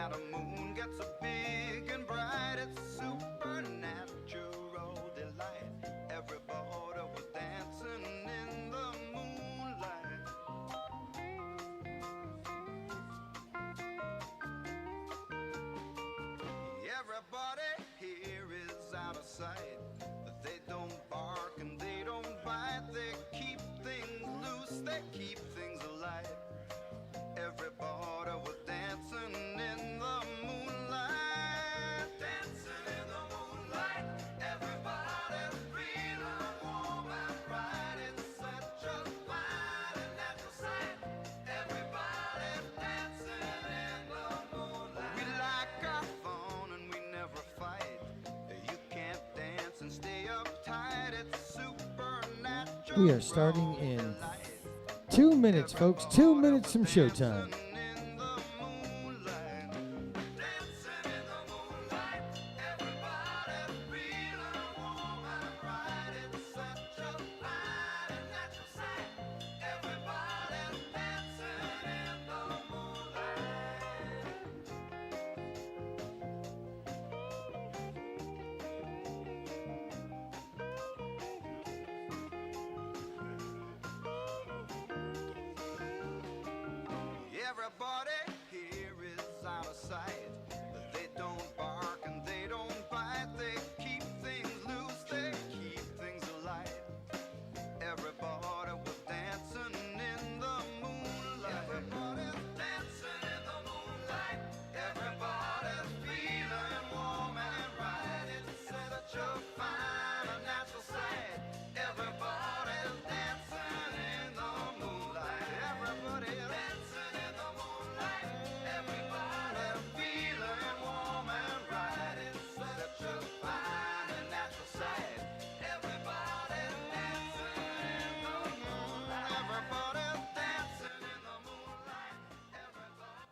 now the moon gets so big and bright, it's supernatural delight. Everybody was dancing in the moonlight. Everybody here is out of sight. They don't bark and they don't bite. They keep things loose, they keep things alive. Everybody was dancing in the moonlight. Dancing in the moonlight. Everybody's feeling warm and bright. It's such a fine and natural sight. Everybody's dancing in the moonlight. We like our fun and we never fight. You can't dance and stay uptight. It's supernatural. We are starting in 2 minutes, folks. 2 minutes from showtime. Everybody here is out of sight. They don't bark and they don't bite. They keep things loose, they keep things alive. Everybody was dancing in the moonlight. Everybody's dancing in the moonlight. Everybody's feeling warm and right. It's such a fine and natural sight. Everybody's dancing in the moonlight. Everybody's dancing in the moonlight. Everybody's feeling warm and right. It's such a fine and natural sight. Everybody's dancing in the moonlight. Everybody's dancing in the moonlight. Everybody.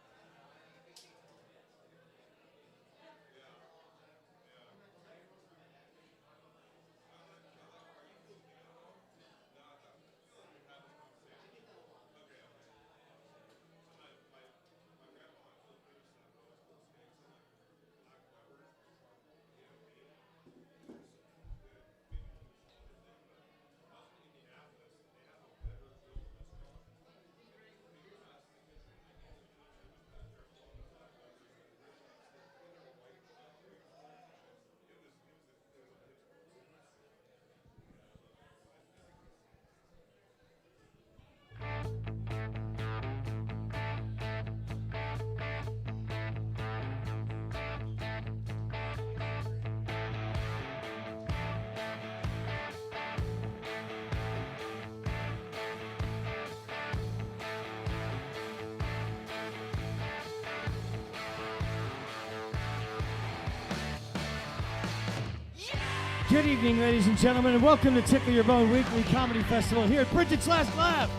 Good evening, ladies and gentlemen, and welcome to Tickle Your Bone Weekly Comedy Festival here at Briggett's Last Laugh.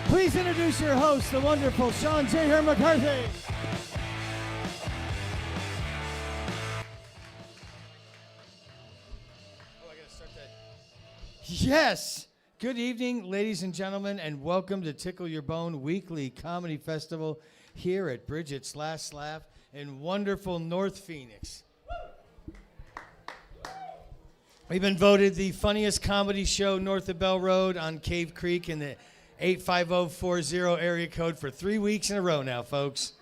Please introduce your host, the wonderful Sean J. McCarthy. Oh, I gotta start that. Yes! Good evening, ladies and gentlemen, and welcome to Tickle Your Bone Weekly Comedy Festival here at Briggett's Last Laugh in wonderful North Phoenix. We've been voted the funniest comedy show north of Bell Road on Cave Creek in the 85040 area code for 3 weeks in a row now, folks.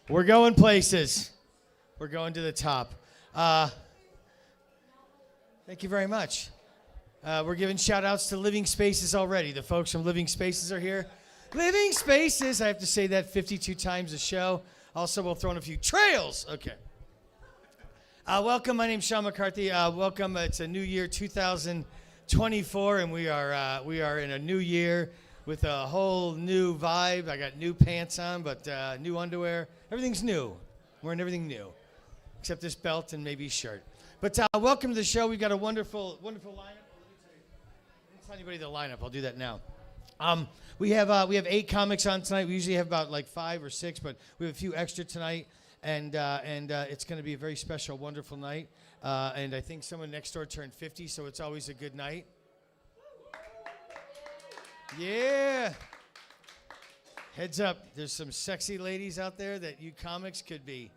We're going places. We're going to the top. Thank you very much. We're giving shout-outs to Living Spaces already. The folks from Living Spaces are here. Living Spaces. I have to say that 52 times a show. Also, we'll throw in a few trails. Okay. Welcome. My name's Sean McCarthy. Welcome. It's a new year, 2024, and we are in a new year with a whole new vibe. I got new pants on, but new underwear. Everything's new. We're in everything new, except this belt and maybe shirt. But welcome to the show. We've got a wonderful, wonderful lineup. Let me tell anybody the lineup. I'll do that now. We have 8 comics on tonight. We usually have about like 5 or 6, but we have a few extra tonight. And it's going to be a very special, wonderful night. And I think someone next door turned 50, so it's always a good night. Yeah. Heads up, there's some sexy ladies out there that you comics could be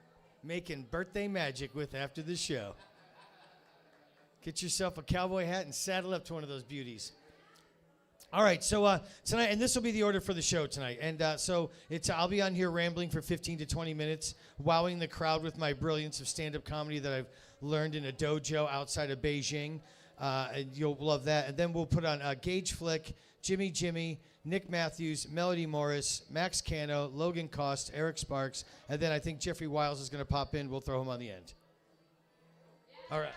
making birthday magic with after the show. Get yourself a cowboy hat and saddle up to one of those beauties. All right, so tonight, and this will be the order for the show tonight. And so I'll be on here rambling for 15 to 20 minutes, wowing the crowd with my brilliance of stand-up comedy that I've learned in a dojo outside of Beijing. And you'll love that. And then we'll put on Gage Flick, Jimmy, Nick Matthews, Melody Morris, Max Cano, Logan Cost, Eric Sparks, and then I think Jeffrey Wiles is going to pop in. We'll throw him on the end. All right.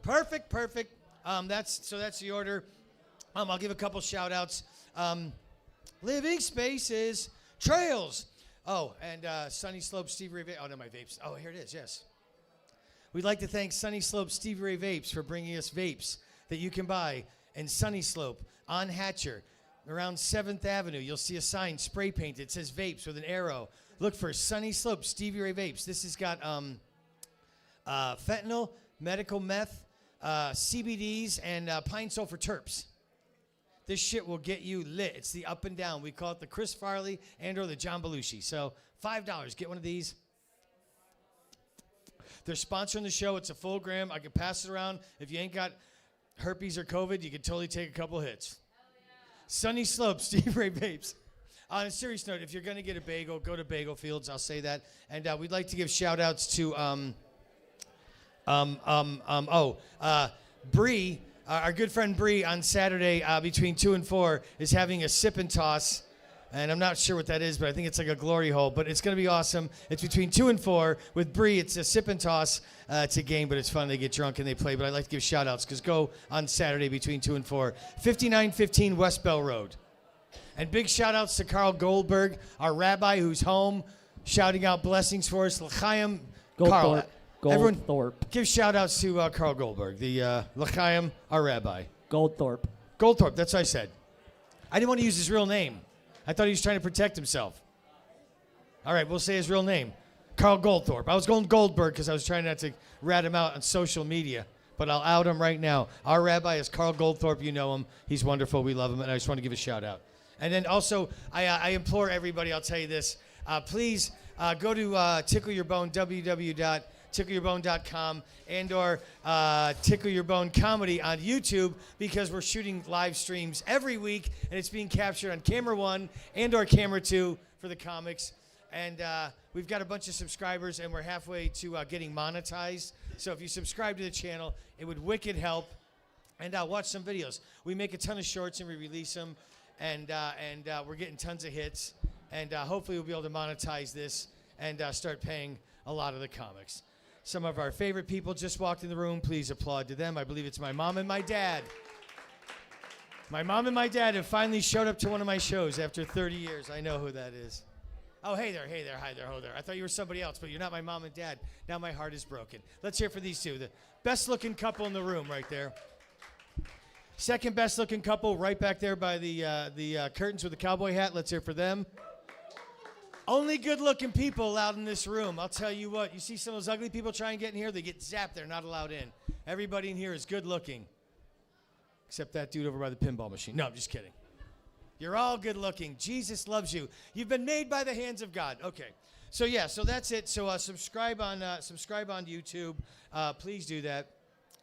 Perfect. That's the order. I'll give a couple shout-outs. Living Spaces, Trails. Oh, and Sunnyslope, Stevie Ray Vapes. Oh, no, my vapes. Oh, here it is, yes. We'd like to thank Sunnyslope Stevie Ray Vapes for bringing us vapes that you can buy in Sunnyslope on Hatcher. Around 7th Avenue, you'll see a sign spray painted. It says vapes with an arrow. Look for Sunnyslope Stevie Ray Vapes. This has got fentanyl, medical meth, CBDs, and pine sulfur terps. This shit will get you lit. It's the up and down. We call it the Chris Farley and or the John Belushi. So $5. Get one of these. They're sponsoring the show. It's a full gram. I can pass it around. If you ain't got herpes or COVID, you can totally take a couple hits. Sunnyslope, Steve Ray Vapes. On a serious note, if you're going to get a bagel, go to Bagel Fields. I'll say that. And we'd like to give shout-outs to Bree, our good friend Bree, on Saturday between 2 and 4 is having a sip and toss. And I'm not sure what that is, but I think it's like a glory hole. But it's going to be awesome. It's between 2 and 4. With Bree, it's a sip and toss. It's a game, but it's fun. They get drunk and they play. But I'd like to give shout-outs because go on Saturday between 2 and 4. 5915 West Bell Road. And big shout-outs to Carl Goldberg, our rabbi who's home, shouting out blessings for us. L'chaim. Carl. Everyone, Goldthorpe. Give shout-outs to Carl Goldberg, the L'chaim, our rabbi. Goldthorpe. Goldthorpe, that's what I said. I didn't want to use his real name. I thought he was trying to protect himself. All right, we'll say his real name. Carl Goldthorpe. I was going Goldberg because I was trying not to rat him out on social media, but I'll out him right now. Our rabbi is Carl Goldthorpe. You know him. He's wonderful. We love him, and I just want to give a shout-out. And then also, I implore everybody, I'll tell you this, please go to Tickle Your Bone, www.TickleYourBone.com, and or Tickle Your Bone Comedy on YouTube, because we're shooting live streams every week, and it's being captured on Camera 1 and or Camera 2 for the comics. And we've got a bunch of subscribers, and we're halfway to getting monetized. So if you subscribe to the channel, it would wicked help. And watch some videos. We make a ton of shorts, and we release them. And we're getting tons of hits. And hopefully we'll be able to monetize this and start paying a lot of the comics. Some of our favorite people just walked in the room. Please applaud to them. I believe it's my mom and my dad. My mom and my dad have finally showed up to one of my shows after 30 years. I know who that is. Oh, hey there, hi there, ho there. I thought you were somebody else, but you're not my mom and dad. Now my heart is broken. Let's hear for these two. The best looking couple in the room right there. Second best looking couple right back there by the curtains with the cowboy hat. Let's hear for them. Only good looking people allowed in this room. I'll tell you what, you see some of those ugly people try and get in here, they get zapped, they're not allowed in. Everybody in here is good looking. Except that dude over by the pinball machine. No, I'm just kidding. You're all good looking. Jesus loves you. You've been made by the hands of God. Okay. So yeah, so that's it. So subscribe on YouTube. Please do that.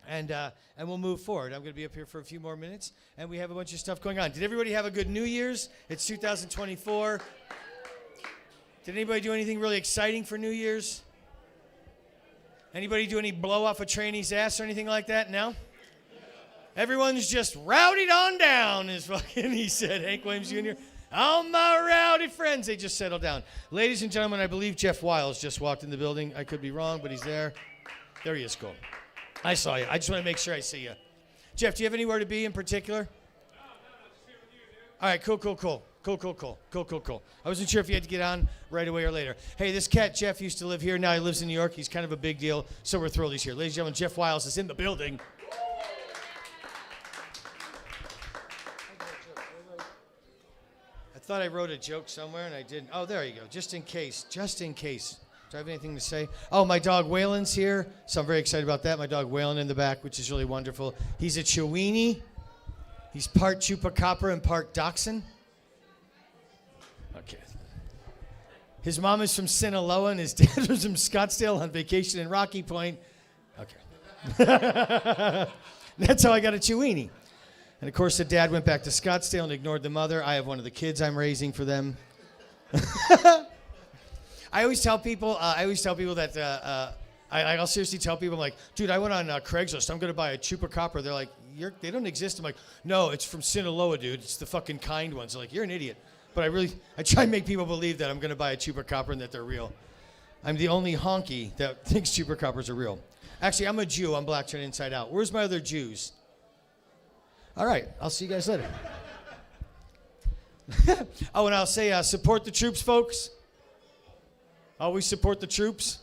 And we'll move forward. I'm going to be up here for a few more minutes, and we have a bunch of stuff going on. Did everybody have a good New Year's? It's 2024. Did anybody do anything really exciting for New Year's? Anybody do any blow off a trainee's ass or anything like that? No? Everyone's just rowdied on down, is fucking, he said, Hank Williams Jr. All my rowdy friends, they just settled down. Ladies and gentlemen, I believe Jeff Wiles just walked in the building. I could be wrong, but he's there. There he is, cool. I saw you. I just want to make sure I see you. Jeff, do you have anywhere to be in particular? No, just here with you, dude. All right, cool. I wasn't sure if you had to get on right away or later. Hey, this cat, Jeff, used to live here. Now he lives in New York. He's kind of a big deal, so we're thrilled he's here. Ladies and gentlemen, Jeff Wiles is in the building. I thought I wrote a joke somewhere, and I didn't. Oh, there you go. Just in case. Do I have anything to say? Oh, my dog Waylon's here, so I'm very excited about that. My dog Waylon in the back, which is really wonderful. He's a Chiweenie. He's part chupacabra and part dachshund. Okay. His mom is from Sinaloa and his dad was from Scottsdale on vacation in Rocky Point. Okay. That's how I got a Chewini. And of course, the dad went back to Scottsdale and ignored the mother. I have one of the kids I'm raising for them. I always tell people that I'll seriously tell people, I'm like, dude, I went on Craigslist. I'm going to buy a chupacabra. They're like, they don't exist. I'm like, no, it's from Sinaloa, dude. It's the fucking kind ones. They're like, you're an idiot. But I try and make people believe that I'm going to buy a chupacabra and that they're real. I'm the only honky that thinks chupacabras are real. Actually, I'm a Jew. I'm black turned inside out. Where's my other Jews? All right. I'll see you guys later. Oh, and I'll say support the troops, folks. Always support the troops.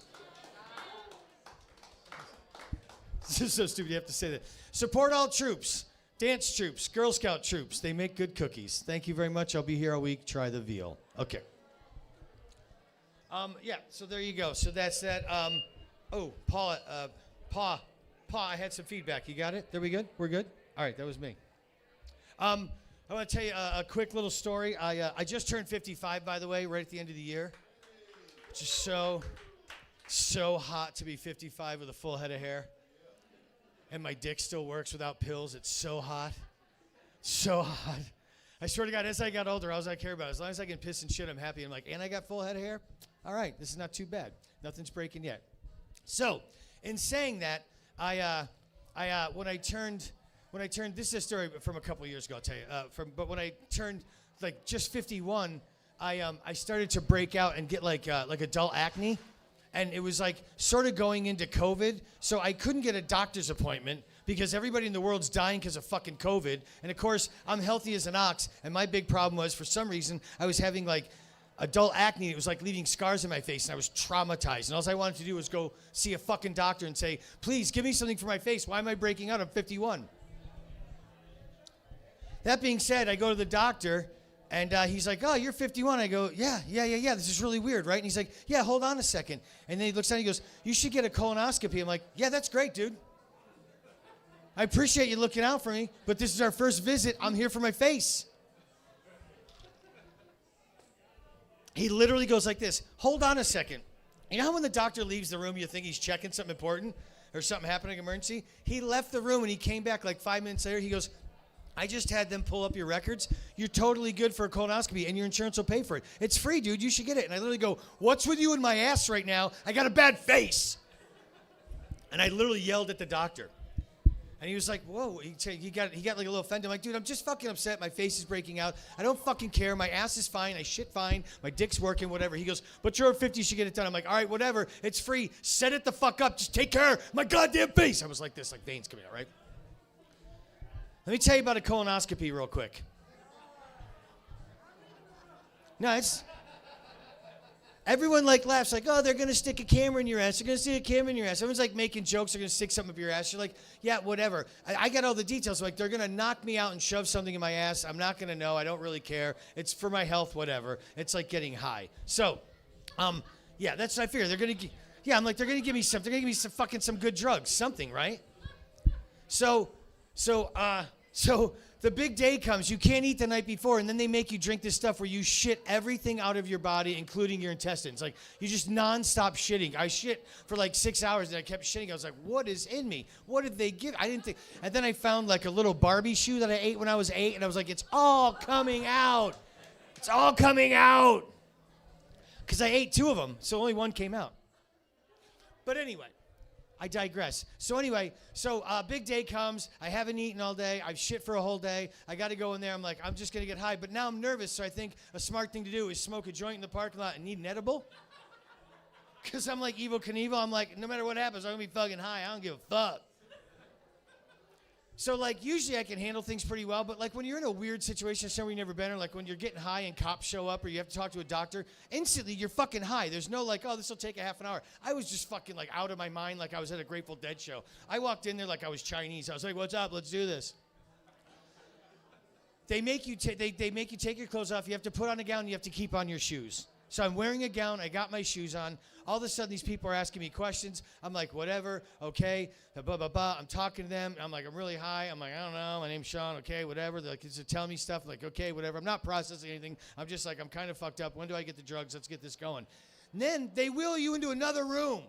This is so stupid you have to say that. Support all troops. Dance troops. Girl Scout troops. They make good cookies. Thank you very much. I'll be here all week. Try the veal. Okay. Yeah, so there you go. So that's that. Oh, Pa, I had some feedback. You got it? There we good? We're good? All right, that was me. I want to tell you a quick little story. I just turned 55, by the way, right at the end of the year. Just so hot to be 55 with a full head of hair. And my dick still works without pills. It's so hot. So hot. I swear to God, as I got older, all I care about. As long as I can piss and shit, I'm happy. I'm like, and I got full head of hair? All right, this is not too bad. Nothing's breaking yet. So, in saying that, when I turned, this is a story from a couple of years ago, I'll tell you. But when I turned like just 51, I started to break out and get like adult acne. And it was like sort of going into COVID, so I couldn't get a doctor's appointment because everybody in the world's dying because of fucking COVID. And of course, I'm healthy as an ox, and my big problem was, for some reason, I was having like adult acne. It was like leaving scars in my face, and I was traumatized. And all I wanted to do was go see a fucking doctor and say, please, give me something for my face. Why am I breaking out? I'm 51. That being said, I go to the doctor, and he's like, oh, you're 51. I go, yeah. This is really weird, right? And he's like, yeah, hold on a second. And then he looks down and he goes, you should get a colonoscopy. I'm like, yeah, that's great, dude. I appreciate you looking out for me, but this is our first visit. I'm here for my face. He literally goes like this, hold on a second. You know how when the doctor leaves the room, you think he's checking something important or something happening, emergency? He left the room and he came back like 5 minutes later. He goes, I just had them pull up your records. You're totally good for a colonoscopy, and your insurance will pay for it. It's free, dude. You should get it. And I literally go, what's with you and my ass right now? I got a bad face. And I literally yelled at the doctor. And he was like, whoa. He got like a little offended. I'm like, dude, I'm just fucking upset. My face is breaking out. I don't fucking care. My ass is fine. I shit fine. My dick's working, whatever. He goes, but you're over 50. You should get it done. I'm like, all right, whatever. It's free. Set it the fuck up. Just take care of my goddamn face. I was like this, like veins coming out, right? Let me tell you about a colonoscopy real quick. No, everyone like laughs like, oh, they're going to stick a camera in your ass. They're going to stick a camera in your ass. Everyone's like making jokes. They're going to stick something up your ass. You're like, yeah, whatever. I got all the details. Like, they're going to knock me out and shove something in my ass. I'm not going to know. I don't really care. It's for my health, whatever. It's like getting high. So, yeah, that's what I figure. They're going to, yeah, I'm like, they're going to give me something. They're going to give me some good drugs, something, right? So the big day comes. You can't eat the night before, and then they make you drink this stuff where you shit everything out of your body, including your intestines. Like, you just nonstop shitting. I shit for like 6 hours, and I kept shitting. I was like, what is in me? What did they give? I didn't think. And then I found like a little Barbie shoe that I ate when I was 8, and I was like, it's all coming out. It's all coming out. Because I ate 2 of them, so only 1 came out. But anyway. I digress. So anyway, big day comes. I haven't eaten all day. I've shit for a whole day. I got to go in there. I'm like, I'm just going to get high. But now I'm nervous, so I think a smart thing to do is smoke a joint in the parking lot and eat an edible. Because I'm like Evel Knievel. I'm like, no matter what happens, I'm going to be fucking high. I don't give a fuck. So, like, usually I can handle things pretty well, but, like, when you're in a weird situation somewhere you've never been, or, like, when you're getting high and cops show up or you have to talk to a doctor, instantly you're fucking high. There's no, like, oh, this will take a half an hour. I was just fucking, like, out of my mind like I was at a Grateful Dead show. I walked in there like I was Chinese. I was like, what's up? Let's do this. They make you take your clothes off. You have to put on a gown. You have to keep on your shoes. So I'm wearing a gown. I got my shoes on. All of a sudden, these people are asking me questions. I'm like, whatever, okay, blah, blah, blah. I'm talking to them. I'm like, I'm really high. I'm like, I don't know. My name's Sean, okay, whatever. They're like, they're telling me stuff. Like, okay, whatever. I'm not processing anything. I'm just like, I'm kind of fucked up. When do I get the drugs? Let's get this going. And then they wheel you into another room.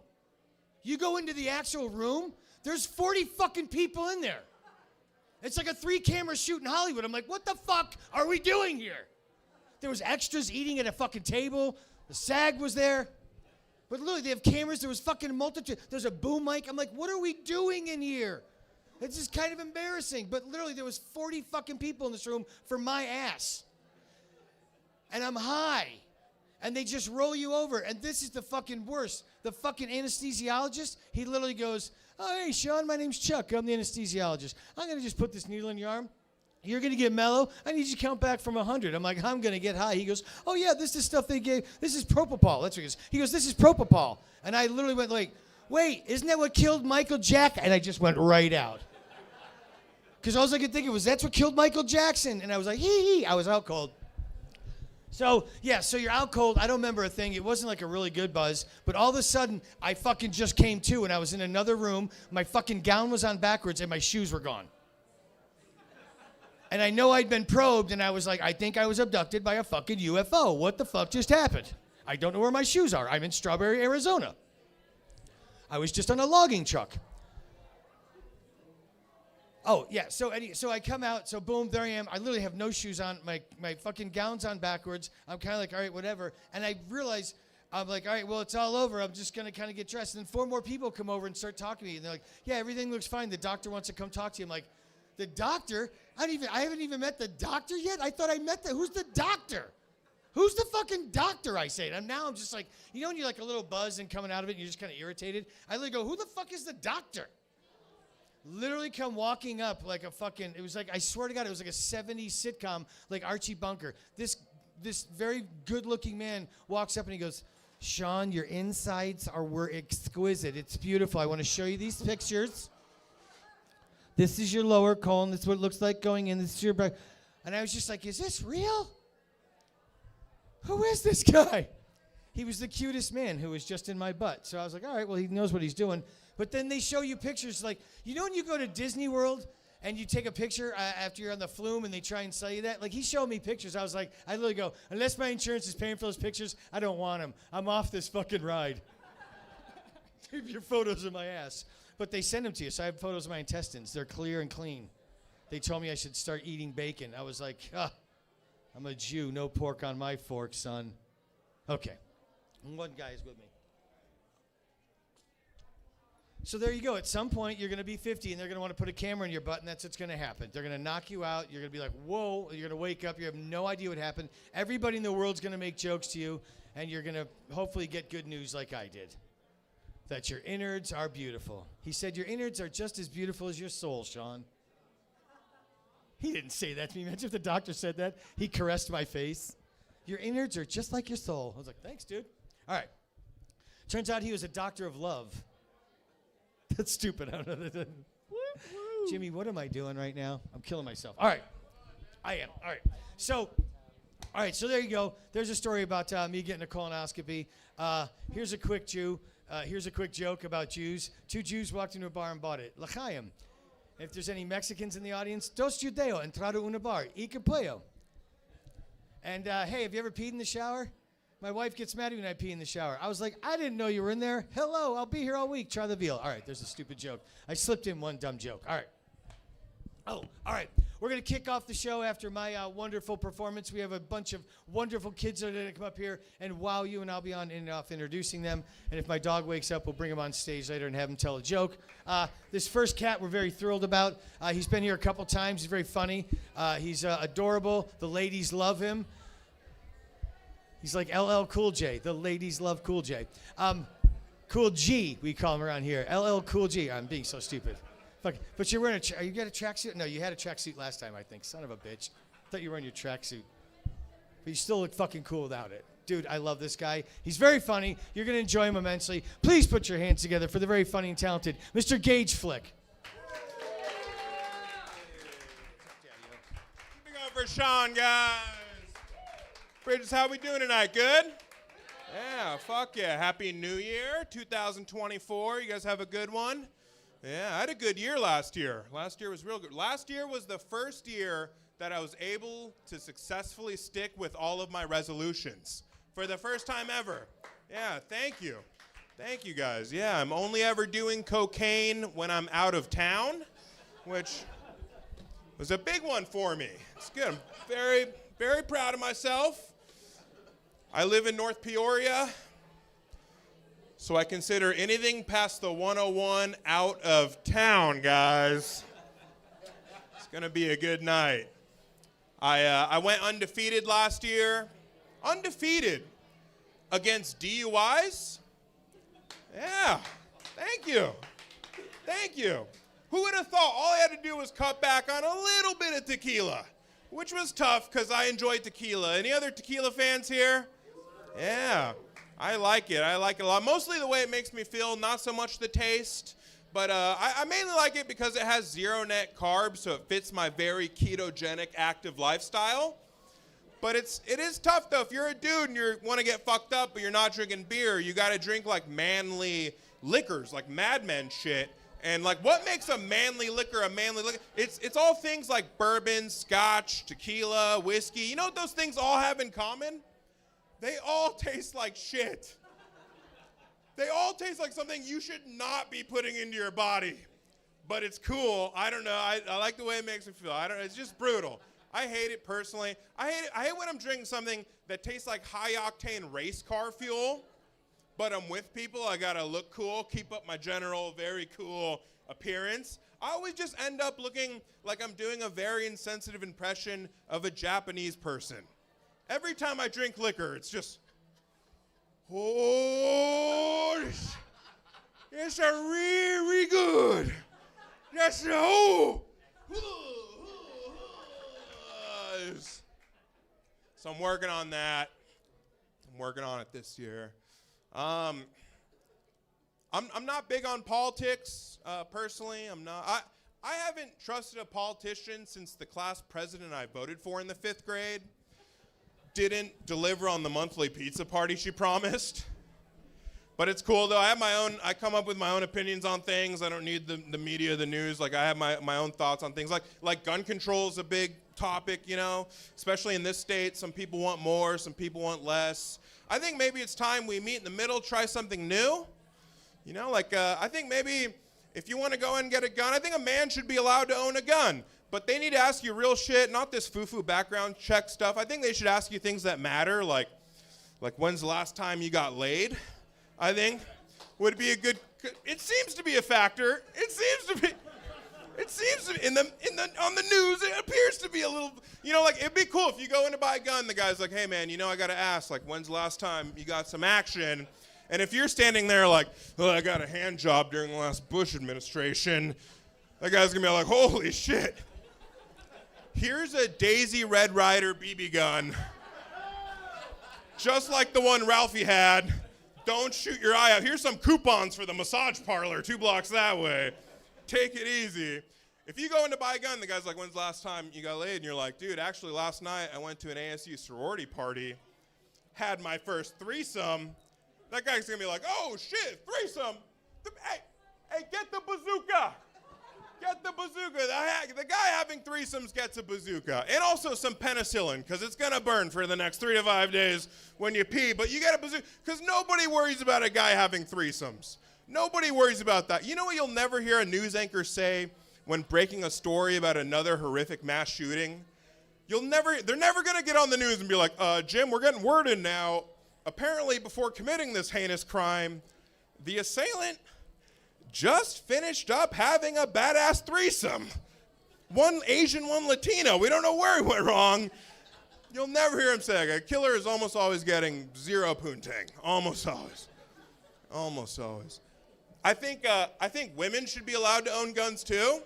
You go into the actual room. There's 40 fucking people in there. It's like a 3-camera shoot in Hollywood. I'm like, what the fuck are we doing here? There was extras eating at a fucking table. The SAG was there. But literally, they have cameras. There was fucking multitude. There's a boom mic. I'm like, what are we doing in here? It's just kind of embarrassing. But literally, there was 40 fucking people in this room for my ass. And I'm high. And they just roll you over. And this is the fucking worst. The fucking anesthesiologist, he literally goes, oh, hey, Sean, my name's Chuck. I'm the anesthesiologist. I'm going to just put this needle in your arm. You're going to get mellow. I need you to count back from 100. I'm like, I'm going to get high. He goes, oh, yeah, this is stuff they gave. This is propofol. That's what he goes. He goes, this is propofol. And I literally went like, wait, isn't that what killed Michael Jackson? And I just went right out. Because all I could think of was, that's what killed Michael Jackson. And I was like, hee. I was out cold. So, yeah, so you're out cold. I don't remember a thing. It wasn't like a really good buzz. But all of a sudden, I fucking just came to, and I was in another room. My fucking gown was on backwards, and my shoes were gone. And I know I'd been probed, and I was like, I think I was abducted by a fucking UFO. What the fuck just happened? I don't know where my shoes are. I'm in Strawberry, Arizona. I was just on a logging truck. Oh, yeah, so I come out, so boom, there I am. I literally have no shoes on. My fucking gown's on backwards. I'm kind of like, all right, whatever. And I realize, I'm like, all right, well, it's all over. I'm just going to kind of get dressed. And then 4 more people come over and start talking to me. And they're like, yeah, everything looks fine. The doctor wants to come talk to you. I'm like, the doctor? I haven't even met the doctor yet? I thought I met who's the doctor? Who's the fucking doctor, I say? And now I'm just like, you know when you're like a little buzz and coming out of it and you're just kind of irritated? I literally go, who the fuck is the doctor? Literally come walking up like a fucking, it was like, I swear to God, it was like a 70s sitcom, like Archie Bunker. This very good-looking man walks up and he goes, Sean, your insides were exquisite. It's beautiful. I want to show you these pictures. This is your lower colon. This is what it looks like going in. This is your back. And I was just like, is this real? Who is this guy? He was the cutest man who was just in my butt. So I was like, all right, well, he knows what he's doing. But then they show you pictures like, you know when you go to Disney World and you take a picture after you're on the flume and they try and sell you that? Like, he showed me pictures. I was like, I literally go, unless my insurance is paying for those pictures, I don't want them. I'm off this fucking ride. Keep your photos of my ass. But they send them to you, so I have photos of my intestines. They're clear and clean. They told me I should start eating bacon. I was like, I'm a Jew. No pork on my fork, son. Okay. And one guy is with me. So there you go. At some point, you're going to be 50, and they're going to want to put a camera in your butt, and that's what's going to happen. They're going to knock you out. You're going to be like, whoa. You're going to wake up. You have no idea what happened. Everybody in the world's going to make jokes to you, and you're going to hopefully get good news like I did, that your innards are beautiful. He said, your innards are just as beautiful as your soul, Sean. He didn't say that to me. Imagine if the doctor said that. He caressed my face. Your innards are just like your soul. I was like, thanks, dude. All right. Turns out he was a doctor of love. That's stupid. I don't know. Jimmy, what am I doing right now? I'm killing myself. All right. I am. All right. So there you go. There's a story about me getting a colonoscopy. Here's a quick joke about Jews. 2 Jews walked into a bar and bought it. L'chaim. If there's any Mexicans in the audience, dos judeo entrado una bar. Y que pollo. And hey, have you ever peed in the shower? My wife gets mad at me when I pee in the shower. I was like, I didn't know you were in there. Hello, I'll be here all week. Try the veal. All right, there's a stupid joke. I slipped in one dumb joke. All right. Oh, all right. We're going to kick off the show after my wonderful performance. We have a bunch of wonderful kids that are going to come up here and wow you, and I'll be on and off introducing them. And if my dog wakes up, we'll bring him on stage later and have him tell a joke. This first cat we're very thrilled about. He's been here a couple times. He's very funny. He's adorable. The ladies love him. He's like LL Cool J. The ladies love Cool J. Cool G, we call him around here. LL Cool G. I'm being so stupid. Fuck. But you're wearing you got a tracksuit? No, you had a tracksuit last time, I think. Son of a bitch. I thought you were wearing your tracksuit. But you still look fucking cool without it. Dude, I love this guy. He's very funny. You're going to enjoy him immensely. Please put your hands together for the very funny and talented Mr. Gage Flick. Keep it going for Sean, guys. Bridges, how we doing tonight? Good? Yeah, fuck yeah. Happy New Year, 2024. You guys have a good one? Yeah, I had a good year last year. Last year was real good. Last year was the first year that I was able to successfully stick with all of my resolutions for the first time ever. Yeah, thank you. Thank you, guys. Yeah, I'm only ever doing cocaine when I'm out of town, which was a big one for me. It's good. I'm very, very proud of myself. I live in North Peoria, so I consider anything past the 101 out of town, guys. It's gonna be a good night. I went undefeated last year. Undefeated against DUIs. Yeah, thank you. Thank you. Who would have thought all I had to do was cut back on a little bit of tequila, which was tough because I enjoy tequila. Any other tequila fans here? Yeah, I like it. I like it a lot. Mostly the way it makes me feel, not so much the taste. But I mainly like it because it has zero net carbs, so it fits my very ketogenic, active lifestyle. But it is tough, though. If you're a dude and you want to get fucked up, but you're not drinking beer, you got to drink, like, manly liquors, like Mad Men shit. And, like, what makes a manly liquor a manly liquor? It's all things like bourbon, scotch, tequila, whiskey. You know what those things all have in common? They all taste like shit. They all taste like something you should not be putting into your body. But it's cool. I don't know. I like the way it makes me feel. It's just brutal. I hate it personally. I hate when I'm drinking something that tastes like high-octane race car fuel, but I'm with people. I gotta look cool, keep up my general very cool appearance. I always just end up looking like I'm doing a very insensitive impression of a Japanese person. Every time I drink liquor, it's just, oh, it's a really good. That's oh. So I'm working on that. I'm working on it this year. I'm not big on politics, personally. I'm not. I haven't trusted a politician since the class president I voted for in the 5th grade didn't deliver on the monthly pizza party she promised. But it's cool, though. I come up with my own opinions on things. I don't need the media, the news. Like, I have my own thoughts on things. Like gun control is a big topic, you know, especially in this state. Some people want more, some people want less. I think maybe it's time we meet in the middle, try something new. You know, like, I think maybe if you want to go and get a gun, I think a man should be allowed to own a gun. But they need to ask you real shit, not this foo-foo background check stuff. I think they should ask you things that matter, like when's the last time you got laid, I think, would be a good, it seems to be a factor. It seems to be, on the news, it appears to be a little, you know, like, it'd be cool if you go in to buy a gun, the guy's like, hey man, you know, I gotta ask, like, when's the last time you got some action? And if you're standing there like, oh, I got a hand job during the last Bush administration, that guy's gonna be like, holy shit. Here's a Daisy Red Ryder BB gun. Just like the one Ralphie had. Don't shoot your eye out. Here's some coupons for the massage parlor 2 blocks that way. Take it easy. If you go in to buy a gun, the guy's like, when's the last time you got laid? And you're like, dude, actually last night I went to an ASU sorority party, had my first threesome. That guy's gonna be like, oh shit, threesome. Hey, get the bazooka. Get the bazooka. The guy having threesomes gets a bazooka. And also some penicillin, because it's going to burn for the next 3 to 5 days when you pee. But you get a bazooka, because nobody worries about a guy having threesomes. Nobody worries about that. You know what you'll never hear a news anchor say when breaking a story about another horrific mass shooting? They're never going to get on the news and be like, Jim, we're getting word in now. Apparently, before committing this heinous crime, the assailant just finished up having a badass threesome. 1 Asian, 1 Latino. We don't know where he went wrong. You'll never hear him say that. A killer is almost always getting 0 poontang. Almost always. Almost always. I think women should be allowed to own guns too.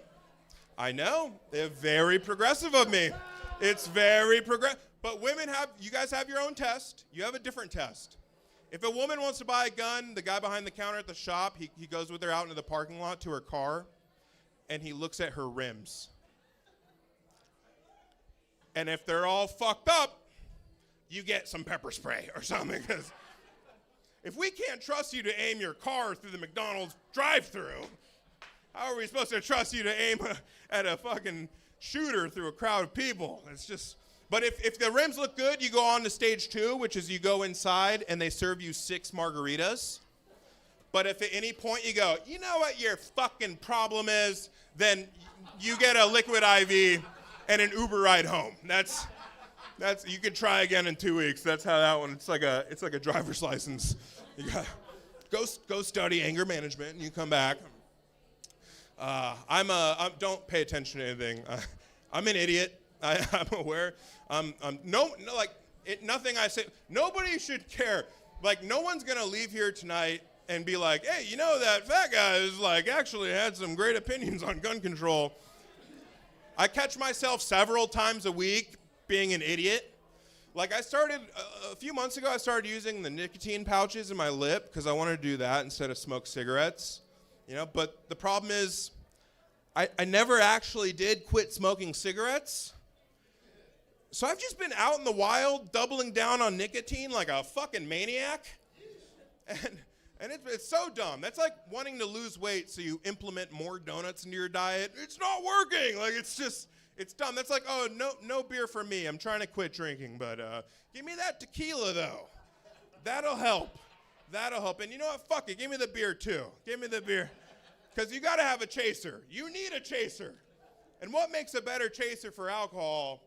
I know. They're very progressive of me. It's very progressive. But women you guys have your own test. You have a different test. If a woman wants to buy a gun, the guy behind the counter at the shop, he goes with her out into the parking lot to her car, and he looks at her rims. And if they're all fucked up, you get some pepper spray or something. if we can't trust you to aim your car through the McDonald's drive-thru, how are we supposed to trust you to aim at a fucking shooter through a crowd of people? It's just, but if the rims look good, you go on to stage 2, which is you go inside and they serve you 6 margaritas. But if at any point you go, you know what your fucking problem is, then you get a liquid IV and an Uber ride home. That's you can try again in 2 weeks. That's how that one. It's like a driver's license. You got go study anger management and you come back. Don't pay attention to anything. I'm an idiot. I'm aware. Nothing I say. Nobody should care. Like no one's gonna leave here tonight and be like, hey, you know that fat guy is like actually had some great opinions on gun control. I catch myself several times a week being an idiot. Like I started, a few months ago, I started using the nicotine pouches in my lip because I wanted to do that instead of smoke cigarettes. You know, but the problem is I never actually did quit smoking cigarettes. So I've just been out in the wild doubling down on nicotine like a fucking maniac. And it's so dumb. That's like wanting to lose weight so you implement more donuts into your diet. It's not working. Like it's dumb. That's like, oh, no beer for me. I'm trying to quit drinking, but give me that tequila though. That'll help. And you know what? Fuck it. Give me the beer too. Give me the beer. Because you got to have a chaser. You need a chaser. And what makes a better chaser for alcohol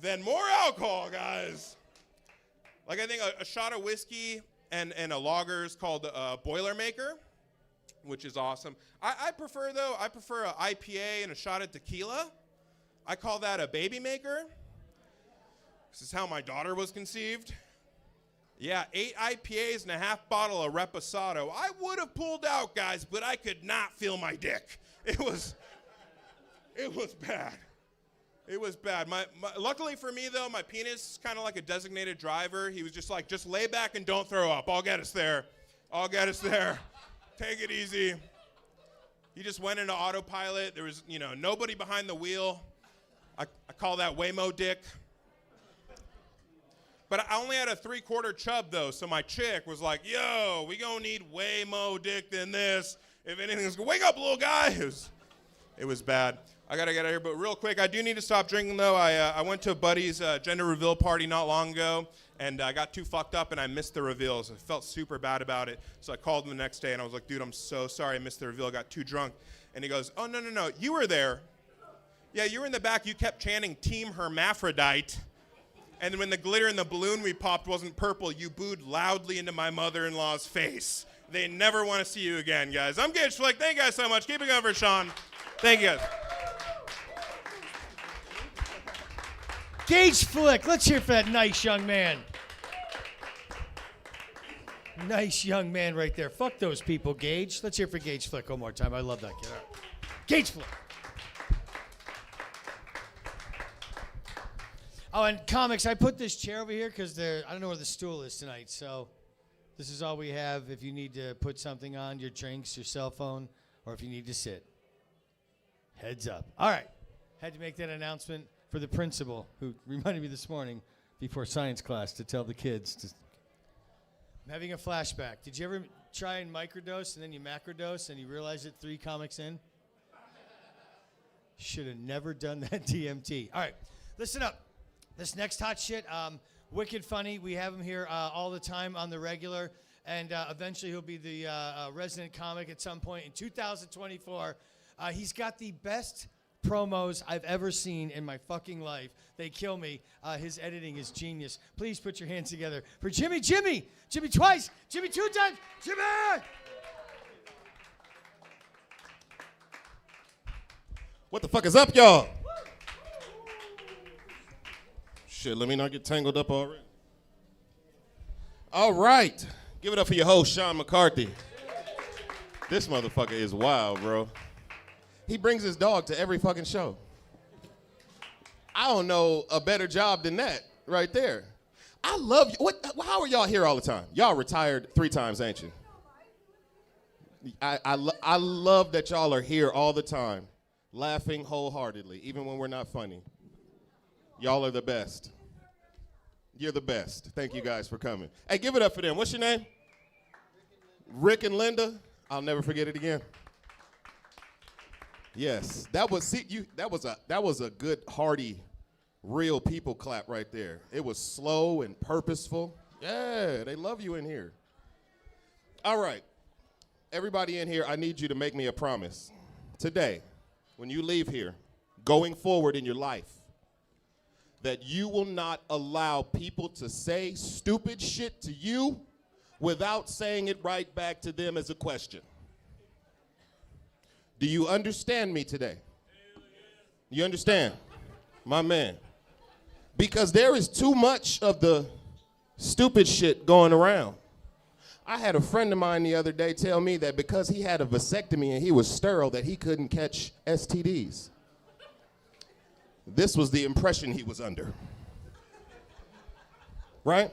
than more alcohol, guys? Like I think a shot of whiskey and a lager is called a Boilermaker, which is awesome. I prefer an IPA and a shot of tequila. I call that a baby maker. This is how my daughter was conceived. Yeah, 8 IPAs and a half bottle of Reposado. I would have pulled out, guys, but I could not feel my dick. It was bad. It was bad. Luckily for me, though, my penis is kind of like a designated driver. He was just like, just lay back and don't throw up. I'll get us there. Take it easy. He just went into autopilot. There was, nobody behind the wheel. I call that Waymo dick. But I only had a 3/4 chub, though, so my chick was like, yo, we gonna need way more dick than this. If anything's gonna wake up, little guy. It was bad. I gotta get out of here, but real quick, I do need to stop drinking, though. I went to a buddy's gender reveal party not long ago, and I got too fucked up, and I missed the reveals. I felt super bad about it, so I called him the next day, and I was like, dude, I'm so sorry I missed the reveal. I got too drunk. And he goes, oh, no, you were there. Yeah, you were in the back. You kept chanting Team Hermaphrodite. And when the glitter in the balloon we popped wasn't purple, you booed loudly into my mother-in-law's face. They never want to see you again, guys. I'm Gage Flick. Thank you guys so much. Keep it going for Sean. Thank you, guys. Gage Flick. Let's hear for that nice young man. Nice young man right there. Fuck those people, Gage. Let's hear for Gage Flick one more time. I love that kid. All right. Gage Flick. Oh, and comics, I put this chair over here because I don't know where the stool is tonight, so this is all we have if you need to put something on, your drinks, your cell phone, or if you need to sit. Heads up. All right. Had to make that announcement for the principal, who reminded me this morning before science class to tell the kids. I'm having a flashback. Did you ever try and microdose and then you macrodose and you realize it 3 comics in? Should have never done that DMT. All right. Listen up. This next hot shit, wicked funny. We have him here all the time on the regular, and eventually he'll be the resident comic at some point in 2024. He's got the best promos I've ever seen in my fucking life. They kill me. His editing is genius. Please put your hands together for Jimmy twice, Jimmy 2 times, Jimmy! What the fuck is up, y'all? Shit, let me not get tangled up already. All right. Give it up for your host, Sean McCarthy. This motherfucker is wild, bro. He brings his dog to every fucking show. I don't know a better job than that right there. I love you. How are y'all here all the time? Y'all retired 3 times, ain't you? I love that y'all are here all the time, laughing wholeheartedly, even when we're not funny. Y'all are the best. You're the best. Thank you guys for coming. Hey, give it up for them. What's your name? Rick and Linda, I'll never forget it again. Yes, that was a good, hearty, real people clap right there. It was slow and purposeful. Yeah, they love you in here. All right, everybody in here, I need you to make me a promise. Today, when you leave here, going forward in your life, that you will not allow people to say stupid shit to you without saying it right back to them as a question. Do you understand me today? You understand? My man. Because there is too much of the stupid shit going around. I had a friend of mine the other day tell me that because he had a vasectomy and he was sterile that he couldn't catch STDs. This was the impression he was under. Right?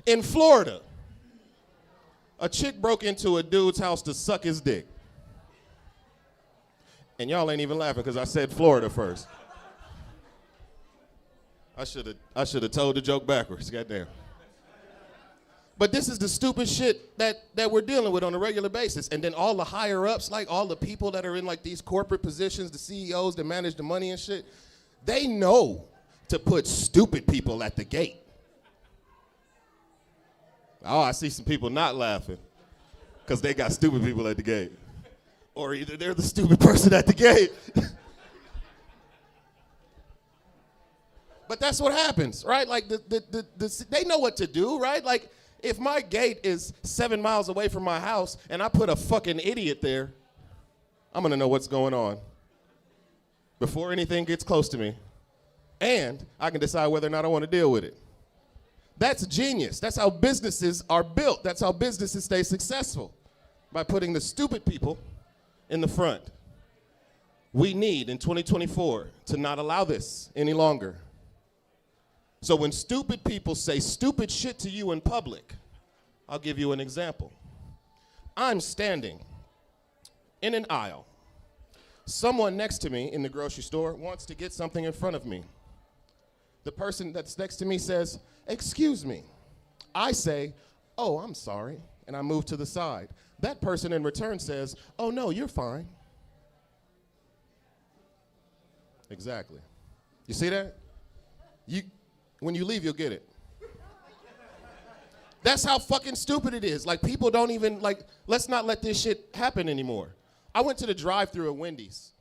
In Florida, a chick broke into a dude's house to suck his dick. And y'all ain't even laughing because I said Florida first. I should have told the joke backwards, goddamn. But this is the stupid shit that we're dealing with on a regular basis. And then all the higher ups, like all the people that are in like these corporate positions, the CEOs that manage the money and shit, they know to put stupid people at the gate. Oh, I see some people not laughing because they got stupid people at the gate. Or either they're the stupid person at the gate. But that's what happens, right? Like they know what to do, right? Like if my gate is 7 miles away from my house and I put a fucking idiot there, I'm gonna know what's going on before anything gets close to me. And I can decide whether or not I want to deal with it. That's genius. That's how businesses are built. That's how businesses stay successful, by putting the stupid people in the front. We need, in 2024, to not allow this any longer. So when stupid people say stupid shit to you in public, I'll give you an example. I'm standing in an aisle. Someone next to me in the grocery store wants to get something in front of me. The person that's next to me says, "Excuse me." I say, "Oh, I'm sorry," and I move to the side. That person in return says, "Oh, no, you're fine." Exactly. You see that? When you leave, you'll get it. That's how fucking stupid it is. Like, people don't even, like, let's not let this shit happen anymore. I went to the drive-thru at Wendy's.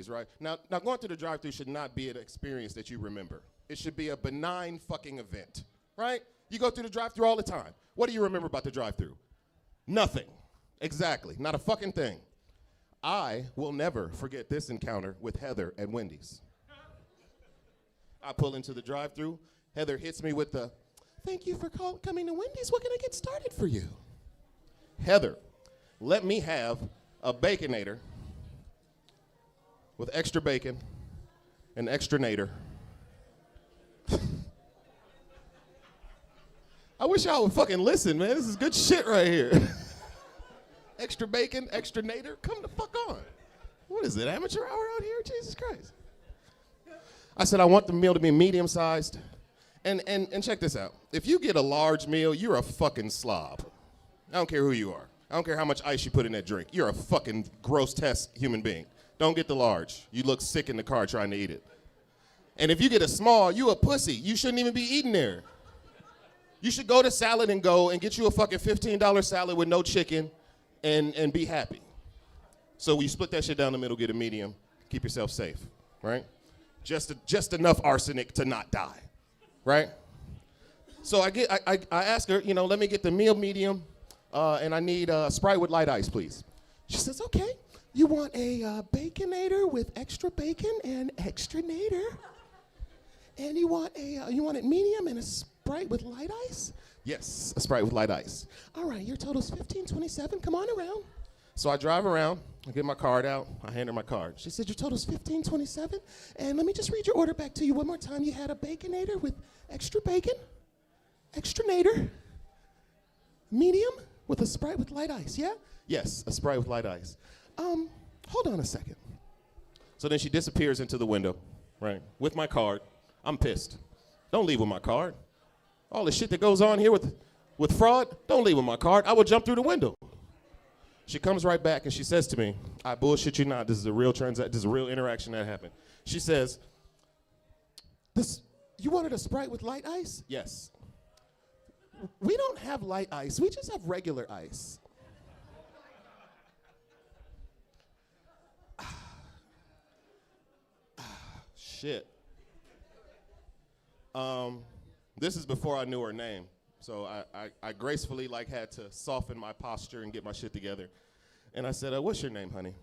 Right? Now going to the drive-thru should not be an experience that you remember. It should be a benign fucking event, right? You go through the drive-thru all the time. What do you remember about the drive-thru? Nothing. Exactly. Not a fucking thing. I will never forget this encounter with Heather at Wendy's. I pull into the drive-thru. Heather hits me with the, "Thank you for coming to Wendy's. What can I get started for you?" Heather, let me have a Baconator with extra bacon and extra nader. I wish y'all would fucking listen, man. This is good shit right here. Extra bacon, extra nader. Come the fuck on. What is it, amateur hour out here? Jesus Christ. I said I want the meal to be medium-sized. And check this out. If you get a large meal, you're a fucking slob. I don't care who you are. I don't care how much ice you put in that drink. You're a fucking gross test human being. Don't get the large. You look sick in the car trying to eat it. And if you get a small, you a pussy. You shouldn't even be eating there. You should go to Salad and Go and get you a fucking $15 salad with no chicken and be happy. So you split that shit down the middle, get a medium, keep yourself safe, right? Just enough arsenic to not die, right? So I ask her, let me get the meal medium, and I need a Sprite with light ice, please. She says, "Okay, you want a Baconator with extra bacon and extra nader? And you want it medium and a Sprite with light ice?" "Yes, a Sprite with light ice." "All right, your total's $15.27. Come on around." So I drive around, I get my card out, I hand her my card. She said, "Your total's $15.27, and let me just read your order back to you one more time. You had a Baconator with extra bacon, extra nader, medium with a Sprite with light ice, yeah?" "Yes, a Sprite with light ice." Hold on a second." So then she disappears into the window, right, with my card. I'm pissed. Don't leave with my card. All the shit that goes on here with With fraud, don't leave with my card. I will jump through the window. She comes right back and she says to me, I bullshit you not, this is a real this is a real interaction that happened. She says, you wanted a Sprite with light ice? Yes. We don't have light ice, we just have regular ice. Shit. This is before I knew her name. So I gracefully had to soften my posture and get my shit together. And I said, what's your name, honey?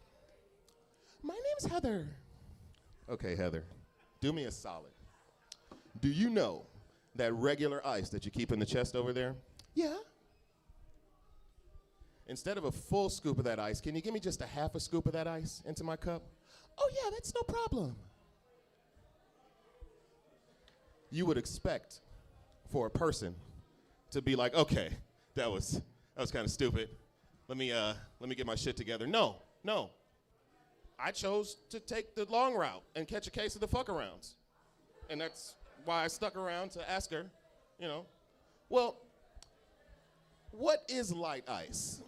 My name's Heather. Okay, Heather, do me a solid. Do you know that regular ice that you keep in the chest over there? Yeah. Instead of a full scoop of that ice, can you give me just a half a scoop of that ice into my cup? Oh yeah, that's no problem. You would expect for a person to be like, okay, that was kind of stupid. Let me get my shit together. No. I chose to take the long route and catch a case of the fuck-arounds. And that's why I stuck around to ask her, well, what is light ice?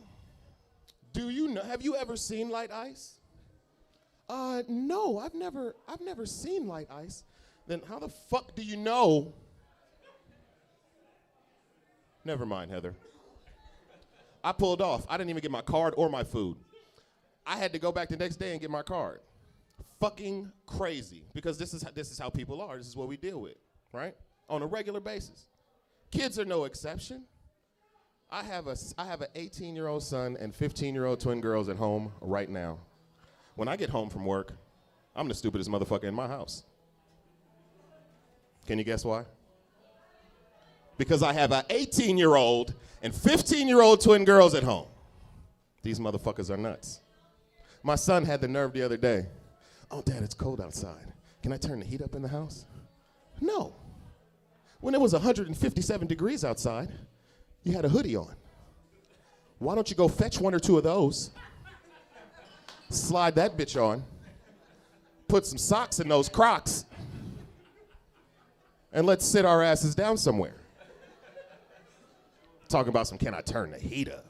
Do you know, have you ever seen light ice? No, I've never seen light ice. Then how the fuck do you know? Never mind, Heather. I pulled off. I didn't even get my card or my food. I had to go back the next day and get my card. Fucking crazy, because this is how people are. This is what we deal with, right? On a regular basis. Kids are no exception. I have an 18-year-old son and 15-year-old twin girls at home right now. When I get home from work, I'm the stupidest motherfucker in my house. Can you guess why? Because I have an 18-year-old and 15-year-old twin girls at home. These motherfuckers are nuts. My son had the nerve the other day. Oh, Dad, it's cold outside. Can I turn the heat up in the house? No. When it was 157 degrees outside, you had a hoodie on. Why don't you go fetch one or two of those, slide that bitch on, put some socks in those Crocs, and let's sit our asses down somewhere. Talking about can I turn the heat up?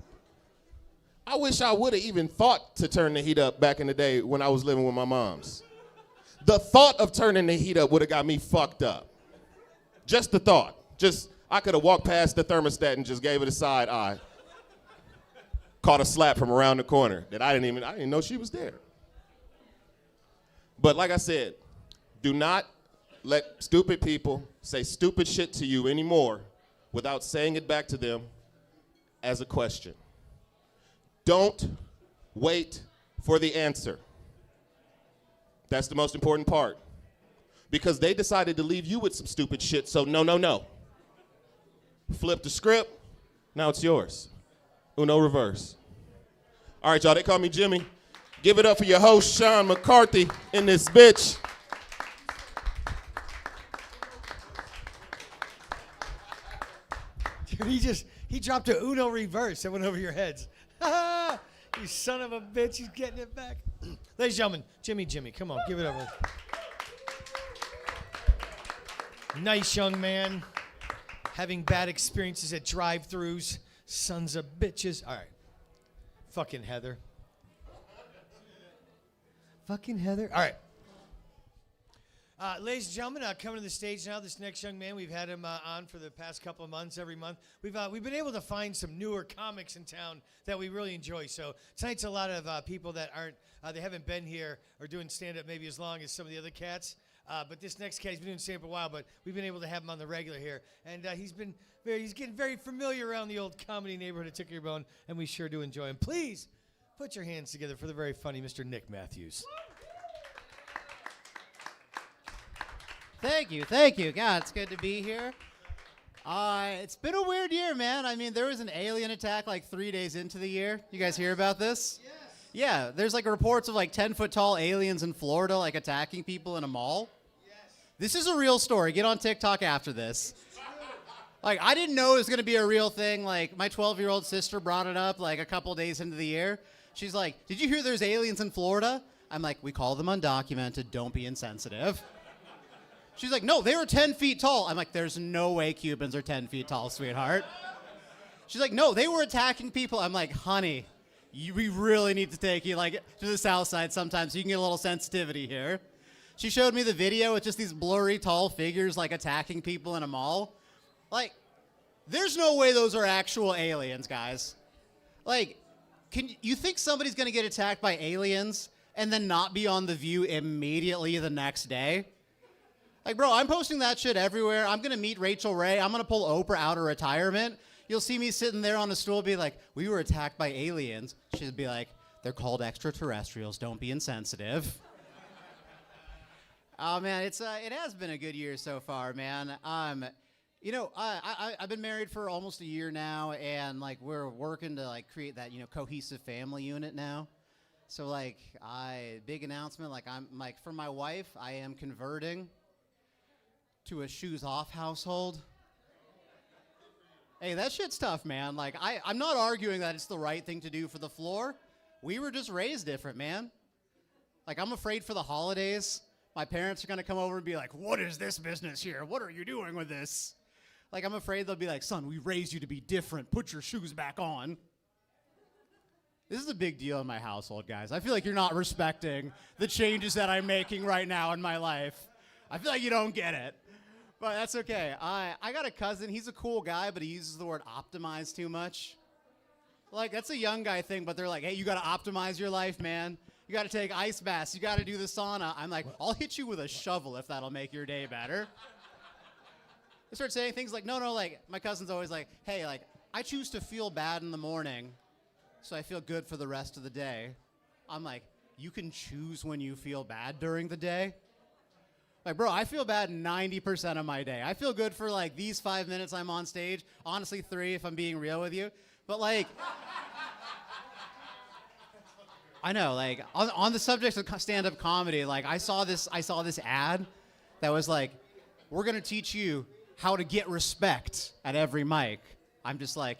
I wish I would have even thought to turn the heat up back in the day when I was living with my moms. The thought of turning the heat up would have got me fucked up. Just the thought. I could have walked past the thermostat and just gave it a side eye. Caught a slap from around the corner that I didn't know she was there. But like I said, do not let stupid people say stupid shit to you anymore without saying it back to them as a question. Don't wait for the answer. That's the most important part. Because they decided to leave you with some stupid shit, so no. Flip the script, now it's yours. Uno reverse. All right, y'all, they call me Jimmy. Give it up for your host, Sean McCarthy, in this bitch. Dude, he dropped a Uno reverse that went over your heads. You son of a bitch, he's getting it back. Ladies and gentlemen, Jimmy, come on, give it up. Nice young man, having bad experiences at drive-thrus, sons of bitches. All right, fucking Heather. Fucking Heather. All right. Ladies and gentlemen, coming to the stage now, this next young man, we've had him on for the past couple of months, every month. We've been able to find some newer comics in town that we really enjoy. So tonight's a lot of people that they haven't been here or doing stand-up maybe as long as some of the other cats. But this next cat, he's been doing stand-up a while, but we've been able to have him on the regular here. And he's getting very familiar around the old comedy neighborhood of Tickle Bone, and we sure do enjoy him. Please put your hands together for the very funny Mr. Nick Matthews. Thank you. God, it's good to be here. It's been a weird year, man. I mean, there was an alien attack 3 days into the year. You guys hear about this? Yes. Yeah, there's reports of 10-foot tall aliens in Florida attacking people in a mall. Yes. This is a real story. Get on TikTok after this. I didn't know it was going to be a real thing. My 12-year-old sister brought it up a couple days into the year. She's like, "Did you hear there's aliens in Florida?" I'm like, "We call them undocumented. Don't be insensitive." She's like, "No, they were 10 feet tall." I'm like, "There's no way Cubans are 10 feet tall, sweetheart." She's like, no, they were attacking people. I'm like, honey, we really need to take you like to the south side sometime so you can get a little sensitivity here. She showed me the video with just these blurry, tall figures like attacking people in a mall. Like, there's no way those are actual aliens, guys. Like, you think somebody's gonna get attacked by aliens and then not be on The View immediately the next day? Like, bro, I'm posting that shit everywhere. I'm gonna meet Rachel Ray. I'm gonna pull Oprah out of retirement. You'll see me sitting there on a stool be like, we were attacked by aliens. She'd be like, they're called extraterrestrials. Don't be insensitive. Oh man, it has been a good year so far, man. You know, I've been married for almost a year now, and like we're working to like create that cohesive family unit now. So like, big announcement. Like I'm like for my wife, I am converting to a shoes off household. Hey, that shit's tough, man. Like I'm not arguing that it's the right thing to do for the floor. We were just raised different, man. Like I'm afraid for the holidays. My parents are going to come over and be like, what is this business here? What are you doing with this? Like, I'm afraid they'll be like, son, we raised you to be different. Put your shoes back on. This is a big deal in my household, guys. I feel like you're not respecting the changes that I'm making right now in my life. I feel like you don't get it. But that's okay. I got a cousin. He's a cool guy, but he uses the word optimize too much. Like, that's a young guy thing, but they're like, hey, you got to optimize your life, man. You got to take ice baths. You got to do the sauna. I'm like, I'll hit you with a shovel if that'll make your day better. They start saying things like, no, like, my cousin's always like, hey, like, I choose to feel bad in the morning, so I feel good for the rest of the day. I'm like, you can choose when you feel bad during the day? Like, bro, I feel bad 90% of my day. I feel good for, like, these 5 minutes I'm on stage. Honestly, 3 if I'm being real with you. But, like... I know, like, on the subject of stand-up comedy, like, I saw this ad that was like, we're going to teach you how to get respect at every mic. I'm just like,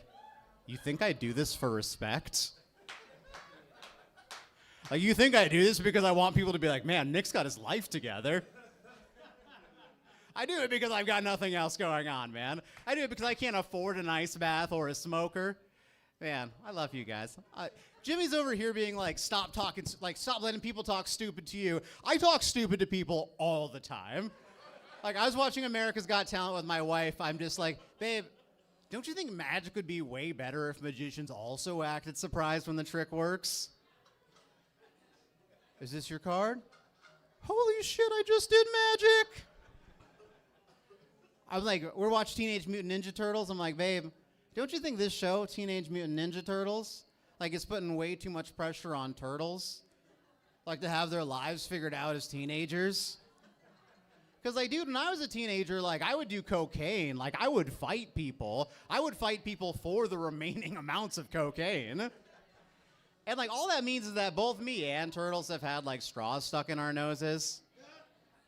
you think I do this for respect? Like, you think I do this because I want people to be like, man, Nick's got his life together? I do it because I've got nothing else going on, man. I do it because I can't afford an ice bath or a smoker. Man, I love you guys. Jimmy's over here being like, stop talking, like, stop letting people talk stupid to you. I talk stupid to people all the time. Like, I was watching America's Got Talent with my wife. I'm just like, babe, don't you think magic would be way better if magicians also acted surprised when the trick works? Is this your card? Holy shit, I just did magic. I'm like, we're watching Teenage Mutant Ninja Turtles. I'm like, babe, don't you think this show, Teenage Mutant Ninja Turtles, like, it's putting way too much pressure on turtles? Like, to have their lives figured out as teenagers? Because, like, dude, when I was a teenager, like, I would do cocaine. Like, I would fight people. I would fight people for the remaining amounts of cocaine. And, like, all that means is that both me and Turtles have had, like, straws stuck in our noses.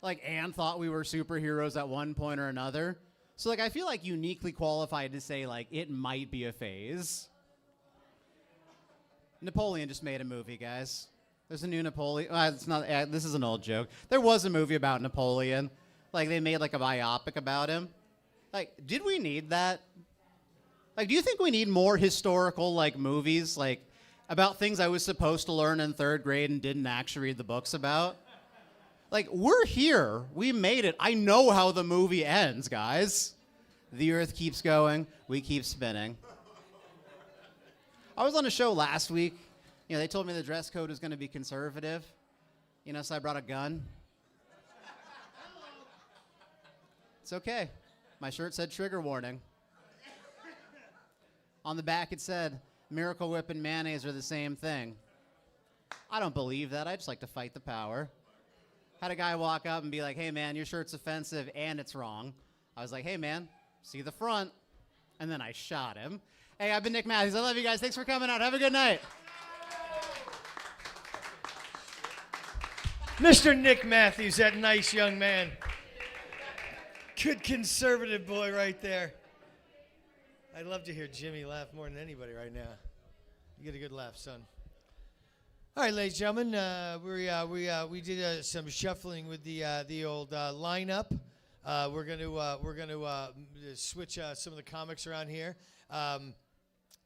Like, and thought we were superheroes at one point or another. So, like, I feel, like, uniquely qualified to say, like, it might be a phase. Napoleon just made a movie, guys. There's a new Napoleon. It's not. This is an old joke. There was a movie about Napoleon. Like, they made, like, a biopic about him. Like, did we need that? Like, do you think we need more historical, like, movies, like, about things I was supposed to learn in 3rd grade and didn't actually read the books about? Like, we're here. We made it. I know how the movie ends, guys. The earth keeps going. We keep spinning. I was on a show last week. You know, they told me the dress code was going to be conservative. You know, so I brought a gun. It's okay. My shirt said trigger warning. On the back it said, Miracle Whip and mayonnaise are the same thing. I don't believe that. I just like to fight the power. Had a guy walk up and be like, hey, man, your shirt's offensive and it's wrong. I was like, hey, man, see the front. And then I shot him. Hey, I've been Nick Matthews. I love you guys. Thanks for coming out. Have a good night. Mr. Nick Matthews, that nice young man. Good conservative boy right there. I'd love to hear Jimmy laugh more than anybody right now. You get a good laugh, son. All right, ladies and gentlemen, we did some shuffling with the old lineup. We're gonna switch some of the comics around here.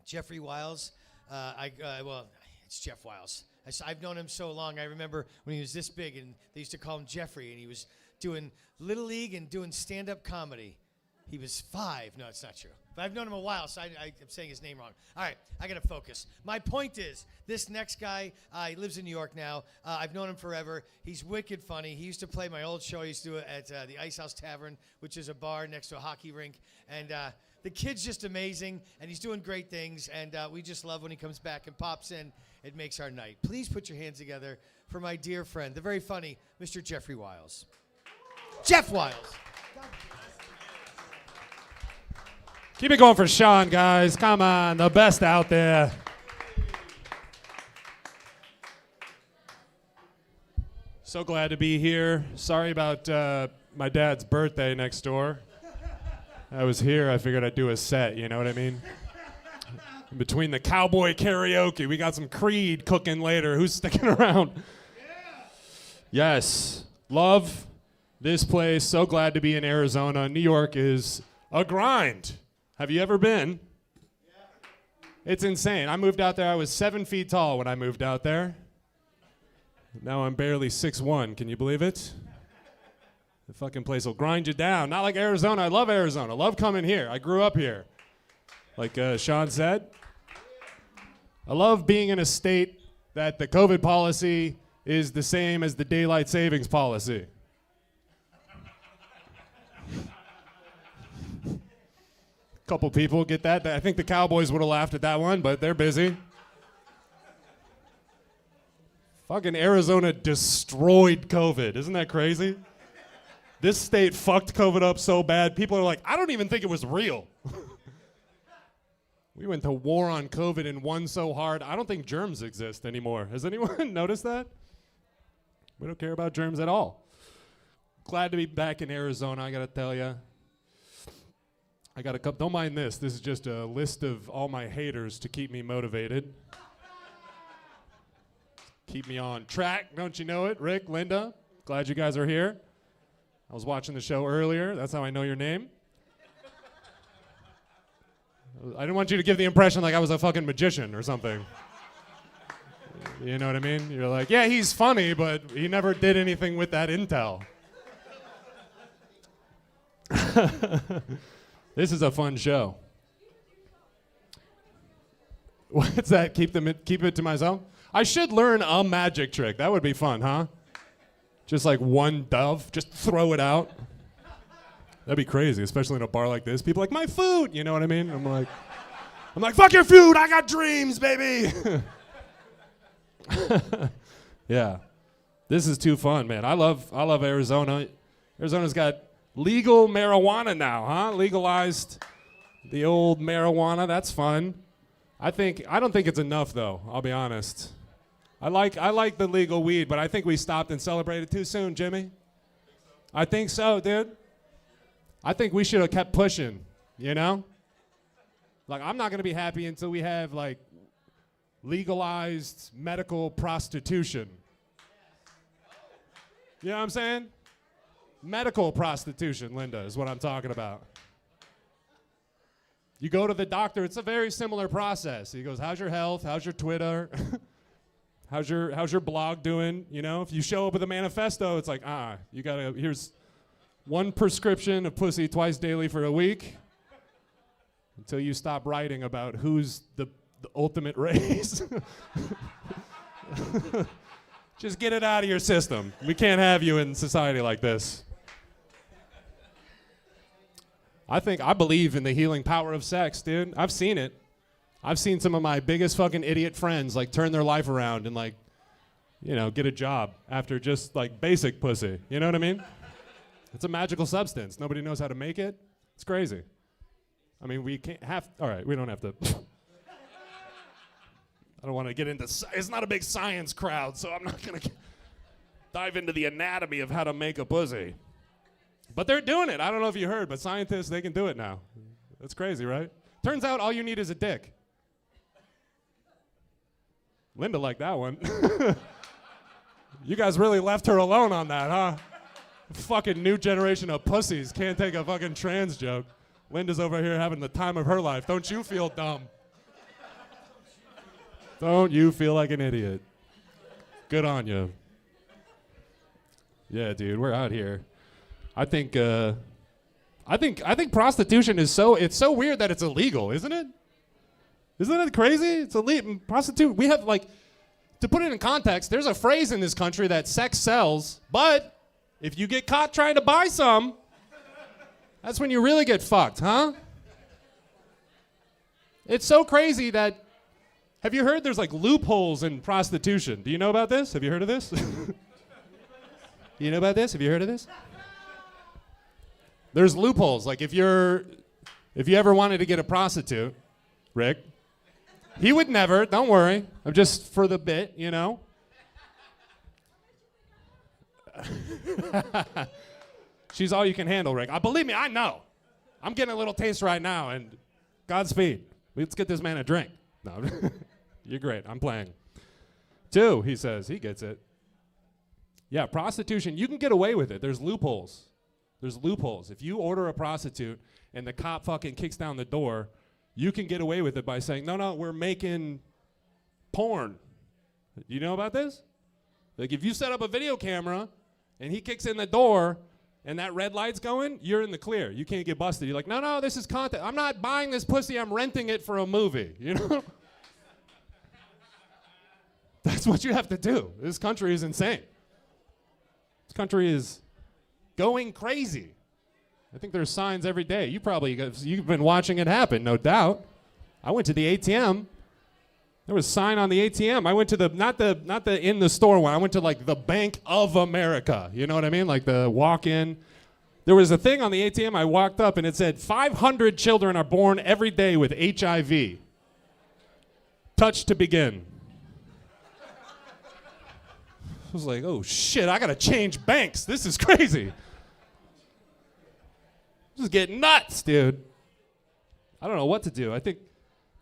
Jeffrey Wiles. Well, it's Jeff Wiles. I've known him so long. I remember when he was this big, and they used to call him Jeffrey, and he was doing Little League and doing stand-up comedy. He was 5. No, it's not true. But I've known him a while, so I'm saying his name wrong. All right, I got to focus. My point is, this next guy, he lives in New York now. I've known him forever. He's wicked funny. He used to play my old show. He used to do it at the Ice House Tavern, which is a bar next to a hockey rink. And the kid's just amazing, and he's doing great things. And we just love when he comes back and pops in. It makes our night. Please put your hands together for my dear friend, the very funny Mr. Jeffrey Wiles. Jeff Wiles. Keep it going for Sean, guys. Come on, the best out there. So glad to be here. Sorry about my dad's birthday next door. I was here. I figured I'd do a set, you know what I mean? In between the cowboy karaoke, we got some Creed cooking later. Who's sticking around? Yes. Love this place. So glad to be in Arizona. New York is a grind. Have you ever been? It's insane. I moved out there. I was 7 feet tall when I moved out there. Now I'm barely 6'1". Can you believe it? The fucking place will grind you down. Not like Arizona. I love Arizona. Love coming here. I grew up here. Like Sean said. I love being in a state that the COVID policy is the same as the daylight savings policy. Couple people get that. I think the Cowboys would have laughed at that one, but they're busy. Fucking Arizona destroyed COVID. Isn't that crazy? This state fucked COVID up so bad, people are like, I don't even think it was real. We went to war on COVID and won so hard, I don't think germs exist anymore. Has anyone noticed that? We don't care about germs at all. Glad to be back in Arizona, I gotta tell you. I got a couple, don't mind this. This is just a list of all my haters to keep me motivated. Keep me on track, don't you know it? Rick, Linda, glad you guys are here. I was watching the show earlier. That's how I know your name. I didn't want you to give the impression like I was a fucking magician or something. You know what I mean? You're like, yeah, he's funny, but he never did anything with that intel. This is a fun show. What's that? Keep it to myself? I should learn a magic trick. That would be fun, huh? Just like one dove, just throw it out. That'd be crazy, especially in a bar like this. People are like, my food, you know what I mean? I'm like, fuck your food, I got dreams, baby. Yeah, this is too fun, man. I love Arizona. Arizona's got legal marijuana now, huh? Legalized the old marijuana. That's fun. I don't think it's enough though. I'll be honest. I like the legal weed, but I think we stopped and celebrated too soon, Jimmy. I think so, dude. I think we should have kept pushing, you know? Like, I'm not going to be happy until we have, like, legalized medical prostitution. You know what I'm saying? Medical prostitution, Linda, is what I'm talking about. You go to the doctor, it's a very similar process. He goes, how's your health? How's your Twitter? How's your blog doing? You know, if you show up with a manifesto, it's like, here's one prescription of pussy twice daily for a week until you stop writing about who's the ultimate race. Just get it out of your system. We can't have you in society like this. I believe in the healing power of sex, dude. I've seen it. I've seen some of my biggest fucking idiot friends like turn their life around and like, you know, get a job after just like basic pussy. You know what I mean? It's a magical substance. Nobody knows how to make it. It's crazy. I mean, we don't have to. I don't want to get into, it's not a big science crowd, so I'm not going to dive into the anatomy of how to make a pussy. But they're doing it. I don't know if you heard, but scientists, they can do it now. That's crazy, right? Turns out all you need is a dick. Linda liked that one. You guys really left her alone on that, huh? Fucking new generation of pussies can't take a fucking trans joke. Linda's over here having the time of her life. Don't you feel dumb? Don't you feel like an idiot? Good on you. Yeah, dude, we're out here. I think prostitution is it's so weird that it's illegal, isn't it? Isn't it crazy? It's illegal. Prostitute. We have to put it in context. There's a phrase in this country that sex sells, but if you get caught trying to buy some, that's when you really get fucked, huh? It's so crazy that. Have you heard there's loopholes in prostitution? Do you know about this? Have you heard of this? You know about this? Have you heard of this? There's loopholes. If you ever wanted to get a prostitute, Rick, he would never, don't worry. I'm just for the bit, you know. She's all you can handle, Rick. Believe me, I know. I'm getting a little taste right now, and Godspeed. Let's get this man a drink. No, you're great. I'm playing. 2, he says. He gets it. Yeah, prostitution, you can get away with it. There's loopholes. There's loopholes. If you order a prostitute and the cop fucking kicks down the door, you can get away with it by saying, no, we're making porn. You know about this? If you set up a video camera and he kicks in the door and that red light's going, you're in the clear. You can't get busted. You're like, no, this is content. I'm not buying this pussy. I'm renting it for a movie, you know? That's what you have to do. This country is insane. This country is going crazy. I think there's signs every day. You've been watching it happen, no doubt. I went to the ATM. There was a sign on the ATM. I went to not the in the store one. I went to the Bank of America. You know what I mean? The walk-in. There was a thing on the ATM. I walked up and it said 500 children are born every day with HIV. Touch to begin. I was like, oh shit, I gotta change banks. This is crazy. This is getting nuts, dude. I don't know what to do. I think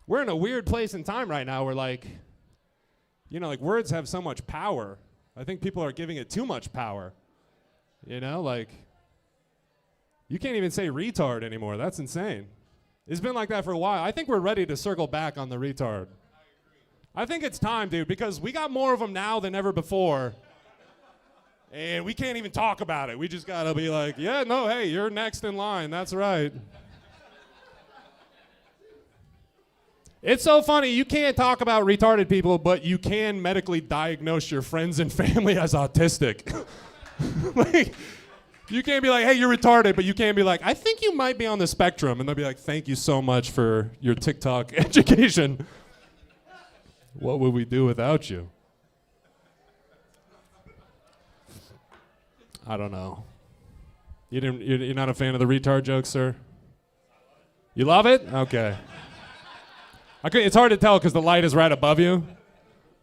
we're in a weird place in time right now where words have so much power. I think people are giving it too much power. You know, you can't even say retard anymore. That's insane. It's been like that for a while. I think we're ready to circle back on the retard. I think it's time, dude, because we got more of them now than ever before. And we can't even talk about it. We just gotta be like, yeah, no, hey, you're next in line. That's right. It's so funny. You can't talk about retarded people, but you can medically diagnose your friends and family as autistic. You can't be like, hey, you're retarded, but you can't be like, I think you might be on the spectrum. And they'll be like, thank you so much for your TikTok education. What would we do without you? I don't know. You're not a fan of the retard jokes, sir? You love it? Okay. It's hard to tell because the light is right above you.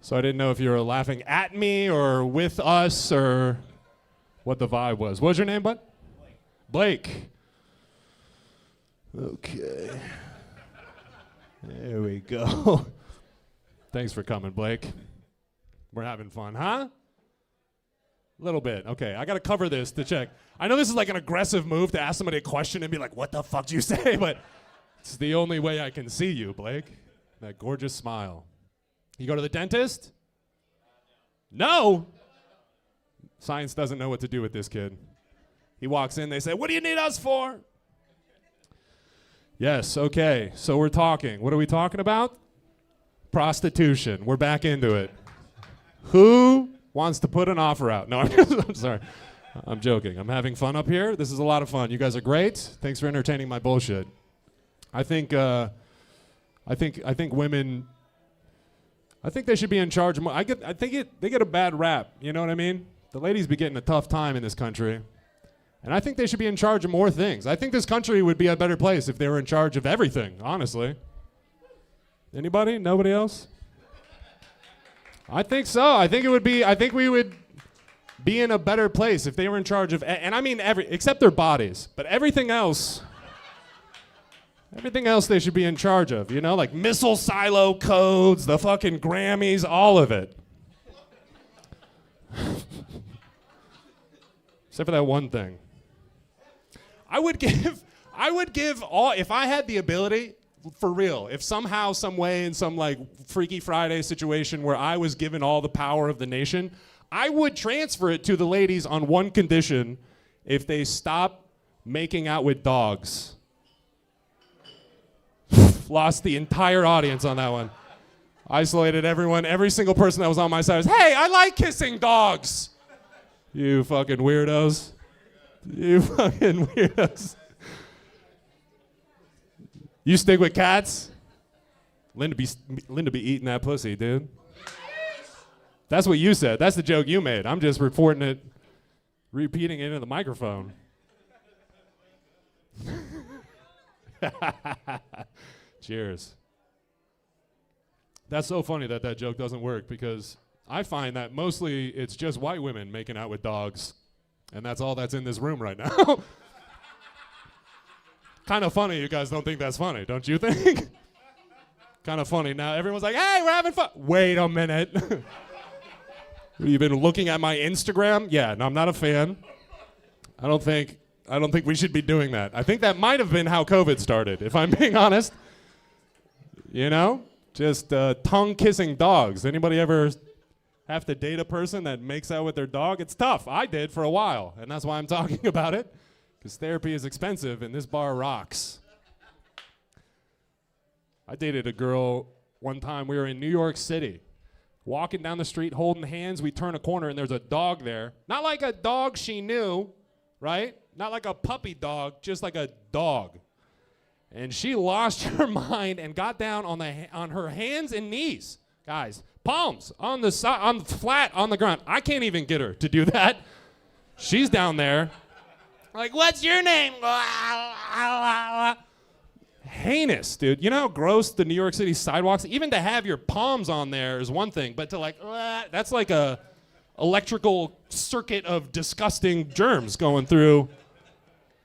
So I didn't know if you were laughing at me or with us or what the vibe was. What was your name, bud? Blake. Okay. There we go. Thanks for coming, Blake. We're having fun, huh? A little bit. Okay, I got to cover this to check. I know this is like an aggressive move to ask somebody a question and be like, what the fuck did you say? But it's the only way I can see you, Blake. That gorgeous smile. You go to the dentist? No. Science doesn't know what to do with this kid. He walks in, they say, what do you need us for? Yes, okay, so we're talking. What are we talking about? Prostitution. We're back into it. Who wants to put an offer out? No, I'm sorry. I'm joking. I'm having fun up here. This is a lot of fun. You guys are great. Thanks for entertaining my bullshit. I think women. I think they should be in charge more. They get a bad rap. You know what I mean? The ladies be getting a tough time in this country, and I think they should be in charge of more things. I think this country would be a better place if they were in charge of everything. Honestly. Anybody? Nobody else? I think so. I think we would be in a better place if they were in charge of, and I mean except their bodies, but everything else they should be in charge of, you know, like missile silo codes, the fucking Grammys, all of it. Except for that one thing. I would give all, if I had the ability for real, if somehow, some way, in some like Freaky Friday situation where I was given all the power of the nation, I would transfer it to the ladies on one condition: if they stop making out with dogs. Lost the entire audience on that one. Isolated everyone. Every single person that was on my side was, hey, I like kissing dogs. You fucking weirdos. You fucking weirdos. You stick with cats? Linda be eating that pussy, dude. That's what you said. That's the joke you made. I'm just reporting it, repeating it into the microphone. Cheers. That's so funny that that joke doesn't work, because I find that mostly it's just white women making out with dogs, and that's all that's in this room right now. Kind of funny you guys don't think that's funny, don't you think? Kind of funny. Now everyone's like, hey, we're having fun. Wait a minute. You've been looking at my Instagram? Yeah, no, I'm not a fan. I don't think we should be doing that. I think that might have been how COVID started, if I'm being honest. You know? Just tongue-kissing dogs. Anybody ever have to date a person that makes out with their dog? It's tough. I did for a while, and that's why I'm talking about it, because therapy is expensive, and this bar rocks. I dated a girl one time. We were in New York City, walking down the street, holding hands. We turn a corner, and there's a dog there. Not like a dog she knew, right? Not like a puppy dog, just like a dog. And she lost her mind and got down on her hands and knees, guys, palms on the flat on the ground. I can't even get her to do that. She's down there, like, what's your name? Heinous, dude. You know how gross the New York City sidewalks? Even to have your palms on there is one thing, but to like, that's like a electrical circuit of disgusting germs going through.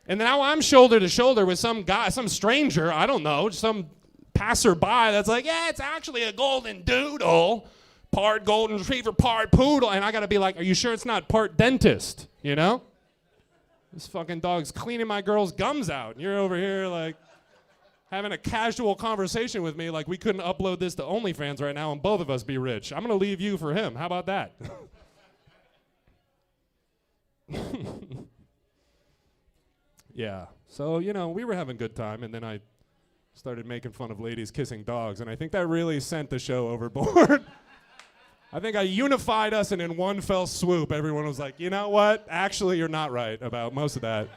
And now I'm shoulder to shoulder with some guy, some stranger, I don't know, some passerby that's like, yeah, it's actually a golden doodle, part golden retriever, part poodle. And I got to be like, are you sure it's not part dentist, you know? This fucking dog's cleaning my girl's gums out. And you're over here like having a casual conversation with me like we couldn't upload this to OnlyFans right now and both of us be rich. I'm going to leave you for him. How about that? Yeah, so, you know, we were having a good time, and then I started making fun of ladies kissing dogs, and I think that really sent the show overboard. I think I unified us, and in one fell swoop, everyone was like, you know what? Actually, you're not right about most of that.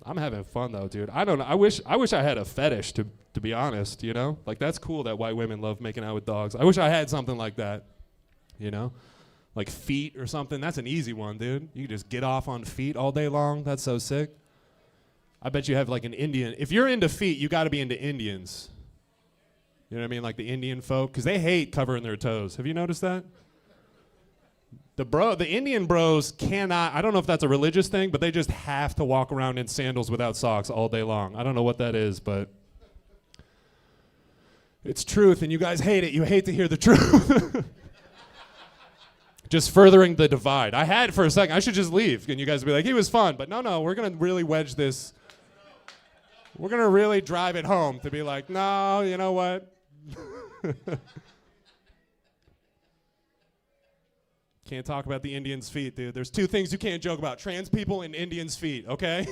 I'm having fun, though, dude. I don't know. I wish I had a fetish, to be honest, you know? Like, that's cool that white women love making out with dogs. I wish I had something like that, you know? Like feet or something. That's an easy one, dude. You can just get off on feet all day long. That's so sick. I bet you have like an Indian. If you're into feet, you got to be into Indians. You know what I mean? Like the Indian folk. Because they hate covering their toes. Have you noticed that? The Indian bros cannot, I don't know if that's a religious thing, but they just have to walk around in sandals without socks all day long. I don't know what that is, but it's truth, and you guys hate it. You hate to hear the truth. Just furthering the divide. I had for a second. I should just leave. And you guys would be like, he was fun. But no, we're going to really wedge this. We're going to really drive it home to be like, no, you know what? Can't talk about the Indians' feet, dude. There's two things you can't joke about. Trans people and Indians' feet, okay?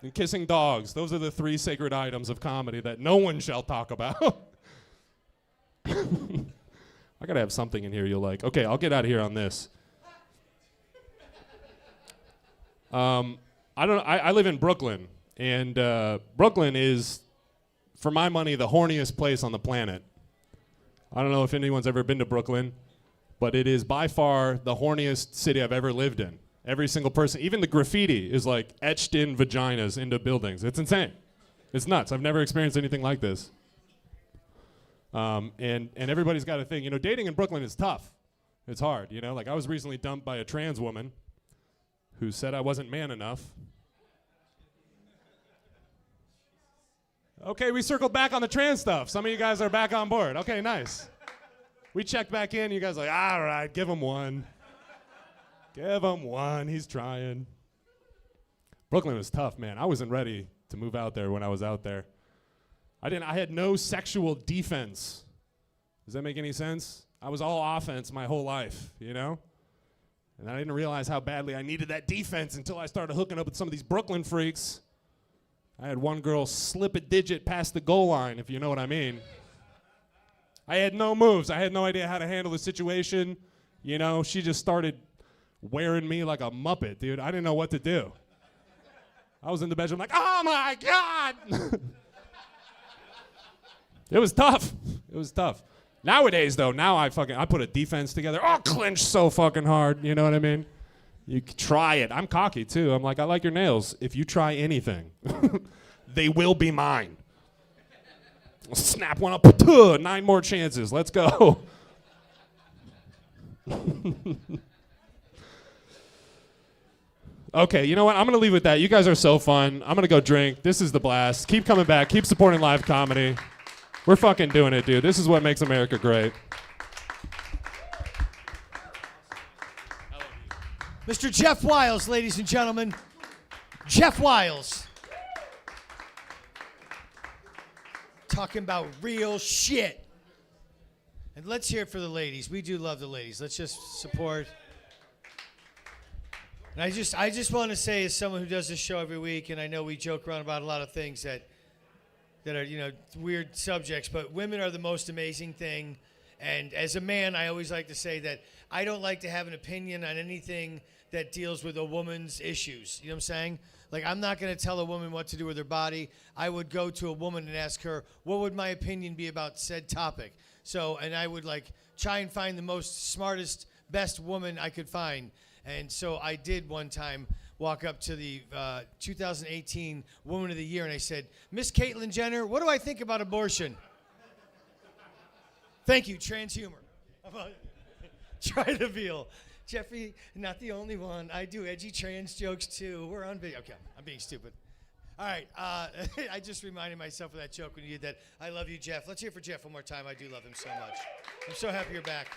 And kissing dogs. Those are the three sacred items of comedy that no one shall talk about. I gotta have something in here you'll like. Okay, I'll get out of here on this. I live in Brooklyn, and Brooklyn is, for my money, the horniest place on the planet. I don't know if anyone's ever been to Brooklyn, but it is by far the horniest city I've ever lived in. Every single person, even the graffiti is like etched in vaginas into buildings. It's insane. It's nuts. I've never experienced anything like this. And everybody's got a thing. You know, dating in Brooklyn is tough. It's hard, you know? Like, I was recently dumped by a trans woman who said I wasn't man enough. Okay, we circled back on the trans stuff. Some of you guys are back on board. Okay, nice. We checked back in. You guys are like, all right, give him one. Give him one. He's trying. Brooklyn was tough, man. I wasn't ready to move out there when I was out there. I had no sexual defense. Does that make any sense? I was all offense my whole life, you know? And I didn't realize how badly I needed that defense until I started hooking up with some of these Brooklyn freaks. I had one girl slip a digit past the goal line, if you know what I mean. I had no moves. I had no idea how to handle the situation. You know, she just started wearing me like a Muppet, dude. I didn't know what to do. I was in the bedroom like, oh my God! It was tough. It was tough. Nowadays, though, now I put a defense together. I'll clinch so fucking hard, you know what I mean? You try it. I'm cocky, too. I'm like, I like your nails. If you try anything, they will be mine. I'll snap one up. 9 more chances. Let's go. Okay, you know what? I'm going to leave with that. You guys are so fun. I'm going to go drink. This is the blast. Keep coming back. Keep supporting live comedy. We're fucking doing it, dude. This is what makes America great. Mr. Jeff Wiles, ladies and gentlemen. Jeff Wiles. Talking about real shit. And let's hear it for the ladies. We do love the ladies. Let's just support. And I just want to say, as someone who does this show every week, and I know we joke around about a lot of things that are, you know, weird subjects, but women are the most amazing thing. And as a man, I always like to say that I don't like to have an opinion on anything that deals with a woman's issues. You know what I'm saying? Like, I'm not going to tell a woman what to do with her body. I would go to a woman and ask her, what would my opinion be about said topic? So, and I would, like, try and find the most smartest, best woman I could find. And so I did one time walk up to the 2018 Woman of the Year, and I said, Miss Caitlyn Jenner, what do I think about abortion? Thank you, trans humor. Try the veal. Jeffrey, not the only one. I do edgy trans jokes, too. We're on video. Okay, I'm being stupid. All right, I just reminded myself of that joke when you did that. I love you, Jeff. Let's hear it for Jeff one more time. I do love him so much. I'm so happy you're back.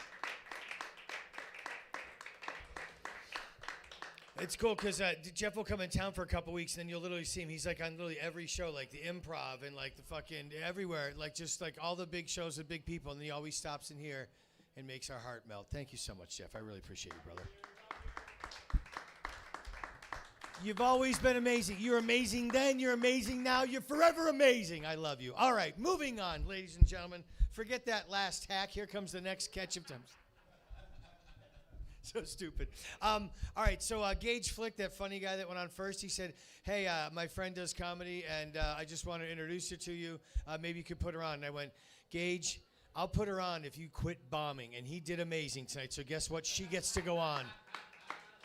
It's cool because Jeff will come in town for a couple weeks, and then you'll literally see him. He's like on literally every show, like the Improv and like the fucking everywhere, like just like all the big shows with big people, and he always stops in here and makes our heart melt. Thank you so much, Jeff. I really appreciate you, brother. You've always been amazing. You're amazing then. You're amazing now. You're forever amazing. I love you. All right, moving on, ladies and gentlemen. Forget that last hack. Here comes the next ketchup time. So stupid. All right, so Gage Flick, that funny guy that went on first, he said, hey, my friend does comedy, and I just want to introduce her to you. Maybe you could put her on. And I went, Gage, I'll put her on if you quit bombing. And he did amazing tonight, so guess what? She gets to go on.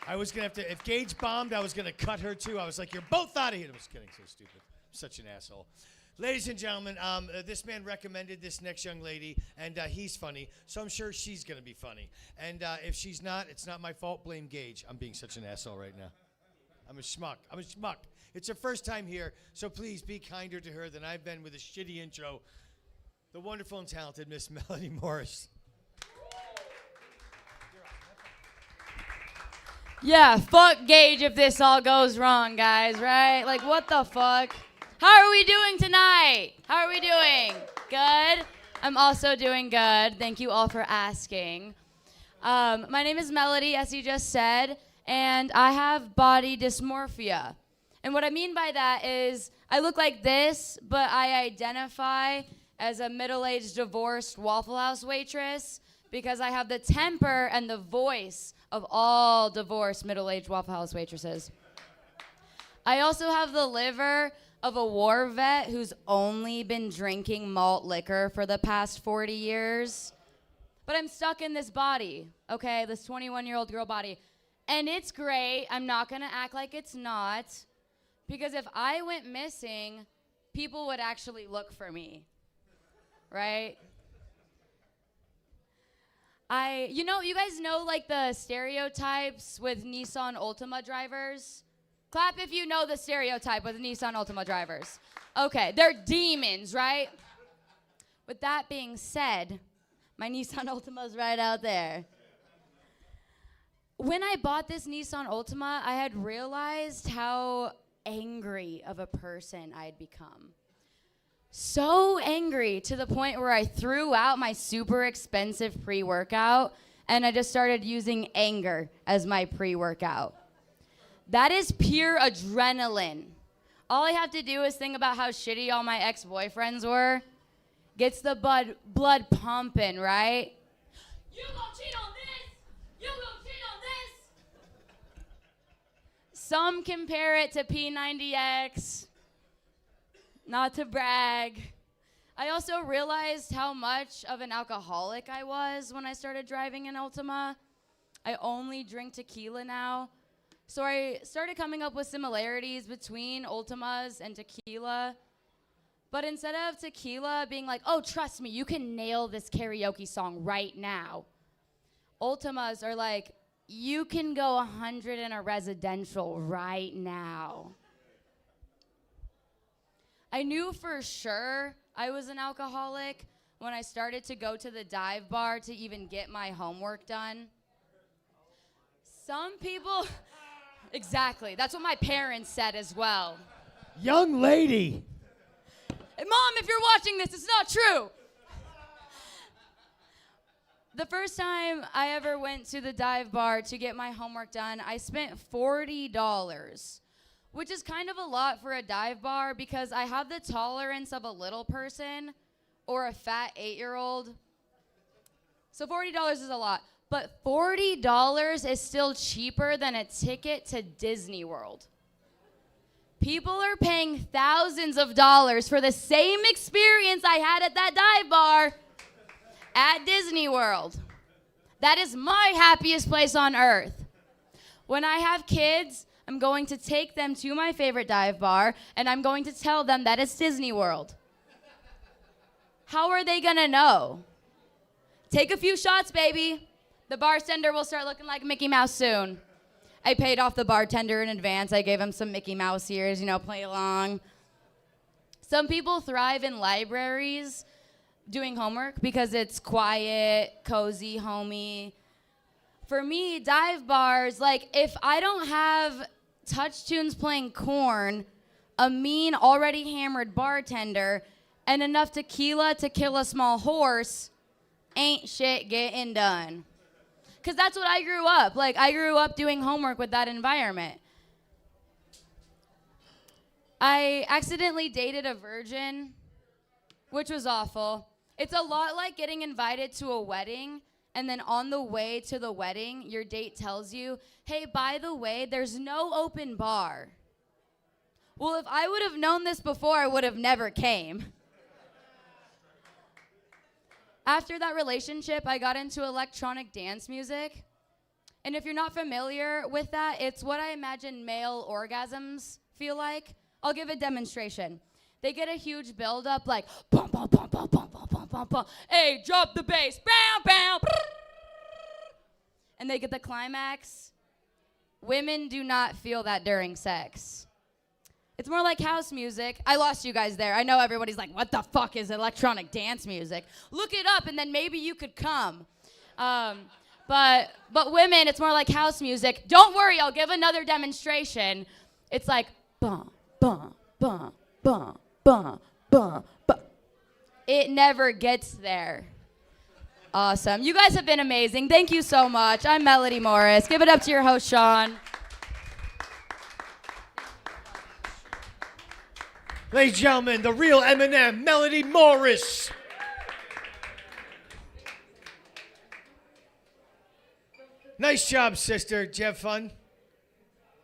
I was going to have to, if Gage bombed, I was going to cut her too. I was like, you're both out of here. I was kidding, so stupid. I'm such an asshole. Ladies and gentlemen, this man recommended this next young lady, and he's funny, so I'm sure she's going to be funny. And if she's not, it's not my fault. Blame Gage. I'm being such an asshole right now. I'm a schmuck. It's her first time here, so please be kinder to her than I've been with a shitty intro. The wonderful and talented Miss Melody Morris. Yeah, fuck Gage if this all goes wrong, guys, right? Like, what the fuck? How are we doing tonight? How are we doing? Good? I'm also doing good. Thank you all for asking. My name is Melody, as you just said, and I have body dysmorphia. And what I mean by that is I look like this, but I identify as a middle-aged divorced Waffle House waitress because I have the temper and the voice of all divorced middle-aged Waffle House waitresses. I also have the liver of a war vet who's only been drinking malt liquor for the past 40 years. But I'm stuck in this body, okay, this 21-year-old girl body. And it's great. I'm not going to act like it's not. Because if I went missing, people would actually look for me, right? You guys know, like, the stereotypes with Nissan Altima drivers? Clap if you know the stereotype with Nissan Altima drivers. Okay, they're demons, right? With that being said, my Nissan Altima's right out there. When I bought this Nissan Altima, I had realized how angry of a person I'd become. So angry to the point where I threw out my super expensive pre-workout and I just started using anger as my pre-workout. That is pure adrenaline. All I have to do is think about how shitty all my ex-boyfriends were. Gets the blood pumping, right? You gon' cheat on this! You gon' cheat on this! Some compare it to P90X. Not to brag. I also realized how much of an alcoholic I was when I started driving in Ultima. I only drink tequila now. So I started coming up with similarities between Ultimas and tequila. But instead of tequila being like, oh, trust me, you can nail this karaoke song right now, Ultimas are like, you can go 100 in a residential right now. I knew for sure I was an alcoholic when I started to go to the dive bar to even get my homework done. Some people, exactly, that's what my parents said as well. Young lady. Hey, Mom, if you're watching this, it's not true. The first time I ever went to the dive bar to get my homework done, I spent $40. Which is kind of a lot for a dive bar because I have the tolerance of a little person or a fat 8-year-old. So $40 is a lot. But $40 is still cheaper than a ticket to Disney World. People are paying thousands of dollars for the same experience I had at that dive bar at Disney World. That is my happiest place on earth. When I have kids, I'm going to take them to my favorite dive bar, and I'm going to tell them that it's Disney World. How are they gonna know? Take a few shots, baby. The bartender will start looking like Mickey Mouse soon. I paid off the bartender in advance. I gave him some Mickey Mouse ears, play along. Some people thrive in libraries doing homework because it's quiet, cozy, homey. For me, dive bars, like if I don't have Touch Tunes playing Korn, a mean, already hammered bartender, and enough tequila to kill a small horse, ain't shit getting done. Because that's what I grew up. Like, I grew up doing homework with that environment. I accidentally dated a virgin, which was awful. It's a lot like getting invited to a wedding, and then on the way to the wedding, your date tells you, hey, by the way, there's no open bar. Well, if I would have known this before, I would have never came. After that relationship, I got into electronic dance music. And if you're not familiar with that, it's what I imagine male orgasms feel like. I'll give a demonstration. They get a huge buildup like, bum, bum, bum, bum, bum, bum, bum, bum, bum. Hey, drop the bass, bam, bam. And they get the climax. Women do not feel that during sex. It's more like house music. I lost you guys there. I know everybody's like, what the fuck is electronic dance music? Look it up and then maybe you could come. But women, it's more like house music. Don't worry, I'll give another demonstration. It's like, bum, bum, bum, bum, bum, bum, bum. It never gets there. Awesome. You guys have been amazing. Thank you so much. I'm Melody Morris. Give it up to your host, Sean. Ladies and gentlemen, the real Eminem, Melody Morris. Nice job, sister. Did you have fun?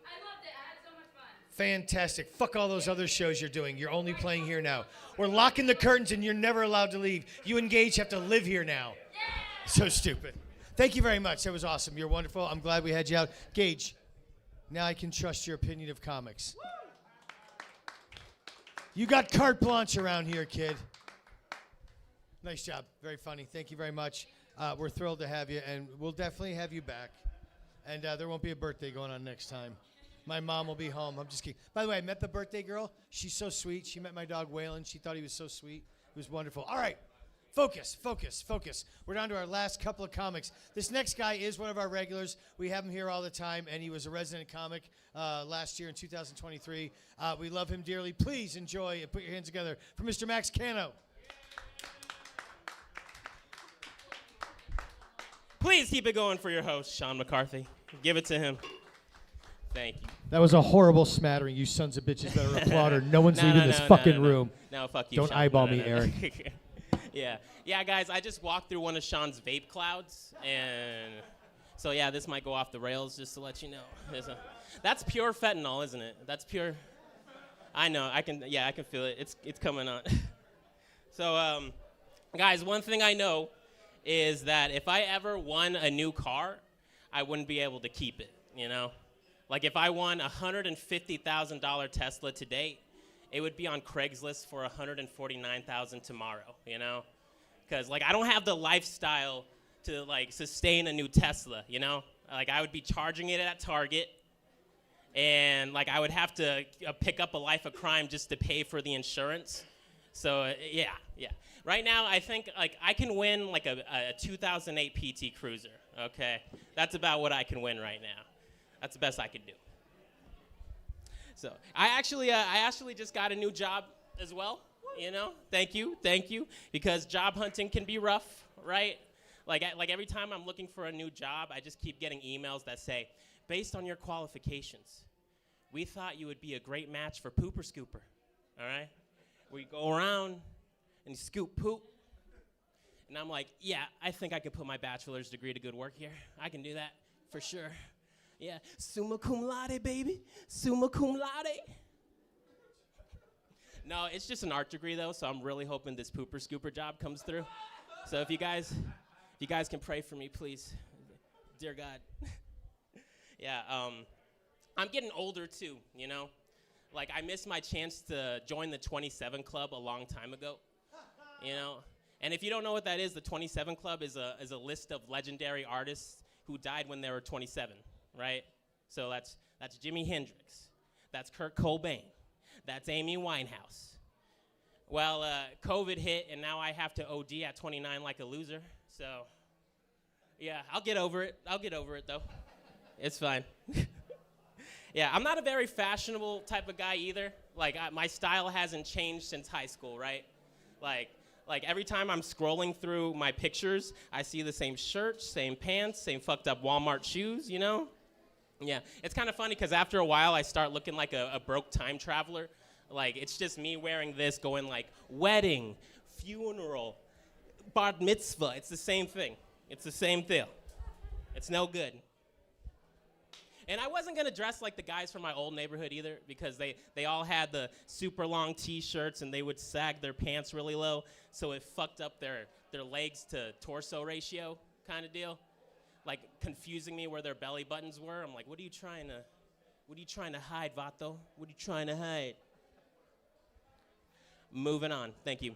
I loved it. I had so much fun. Fantastic. Fuck all those other shows you're doing. You're only playing here now. We're locking the curtains and you're never allowed to leave. You and Gage have to live here now. Yeah. So stupid. Thank you very much. That was awesome. You're wonderful. I'm glad we had you out. Gage, now I can trust your opinion of comics. You got carte blanche around here, kid. Nice job. Very funny. Thank you very much. We're thrilled to have you, and we'll definitely have you back. And there won't be a birthday going on next time. My mom will be home. I'm just kidding. By the way, I met the birthday girl. She's so sweet. She met my dog, Waylon. She thought he was so sweet. It was wonderful. All right. Focus, focus, focus. We're down to our last couple of comics. This next guy is one of our regulars. We have him here all the time, and he was a resident comic last year in 2023. We love him dearly. Please enjoy and put your hands together for Mr. Max Cano. Please keep it going for your host, Sean McCarthy. Give it to him. Thank you. That was a horrible smattering, you sons of bitches that are applauding. No one's leaving this fucking room. No, fuck you, Don't Sean. eyeball me, Eric. Yeah, guys, I just walked through one of Sean's vape clouds, and so yeah, this might go off the rails, just to let you know. That's pure fentanyl, isn't it? That's pure. I know, I can feel it. It's coming on. So, guys, one thing I know is that if I ever won a new car, I wouldn't be able to keep it, you know? Like if I won a $150,000 Tesla today, it would be on Craigslist for $149,000 tomorrow, you know? Because like I don't have the lifestyle to like sustain a new Tesla, you know? Like I would be charging it at Target, and like I would have to pick up a life of crime just to pay for the insurance. So yeah. Right now, I think like I can win like a 2008 PT Cruiser. Okay, that's about what I can win right now. That's the best I can do. So I actually just got a new job as well. You know, thank you, because job hunting can be rough, right? Like every time I'm looking for a new job, I just keep getting emails that say, based on your qualifications, we thought you would be a great match for Pooper Scooper. All right, we go around and scoop poop. And I'm like, yeah, I think I could put my bachelor's degree to good work here. I can do that for sure. Yeah, summa cum laude, baby. Summa cum laude. No, it's just an art degree, though, so I'm really hoping this pooper scooper job comes through. So if you guys can pray for me, please. Dear God. Yeah, I'm getting older, too, you know? Like, I missed my chance to join the 27 Club a long time ago. You know, and if you don't know what that is, the 27 Club is a list of legendary artists who died when they were 27, right? So that's Jimi Hendrix, that's Kurt Cobain, that's Amy Winehouse. Well, COVID hit, and now I have to OD at 29 like a loser. So, yeah, I'll get over it. Though. It's fine. Yeah, I'm not a very fashionable type of guy either. Like my style hasn't changed since high school, right? Like every time I'm scrolling through my pictures, I see the same shirts, same pants, same fucked up Walmart shoes, you know? Yeah, it's kind of funny because after a while I start looking like a broke time traveler. Like it's just me wearing this going like wedding, funeral, bar mitzvah. It's the same thing. It's no good. And I wasn't going to dress like the guys from my old neighborhood either because they all had the super long T-shirts and they would sag their pants really low, so it fucked up their legs to torso ratio kind of deal, like confusing me where their belly buttons were. I'm like, what are you trying to hide, Vato? What are you trying to hide? Moving on. Thank you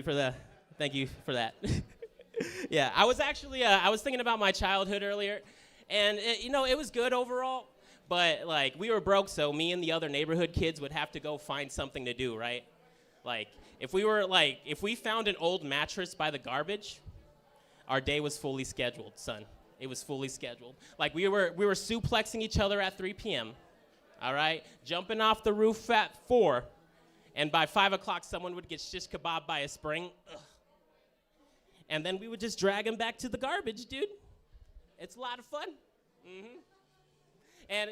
for that. Yeah, I was actually I was thinking about my childhood earlier. And, it was good overall, but, like, we were broke, so me and the other neighborhood kids would have to go find something to do, right? Like, if we found an old mattress by the garbage, our day was fully scheduled, son. It was fully scheduled. Like, we were suplexing each other at 3 p.m., all right? Jumping off the roof at 4, and by 5 o'clock, someone would get shish kebab by a spring. Ugh. And then we would just drag him back to the garbage, dude. It's a lot of fun. Mm-hmm. And,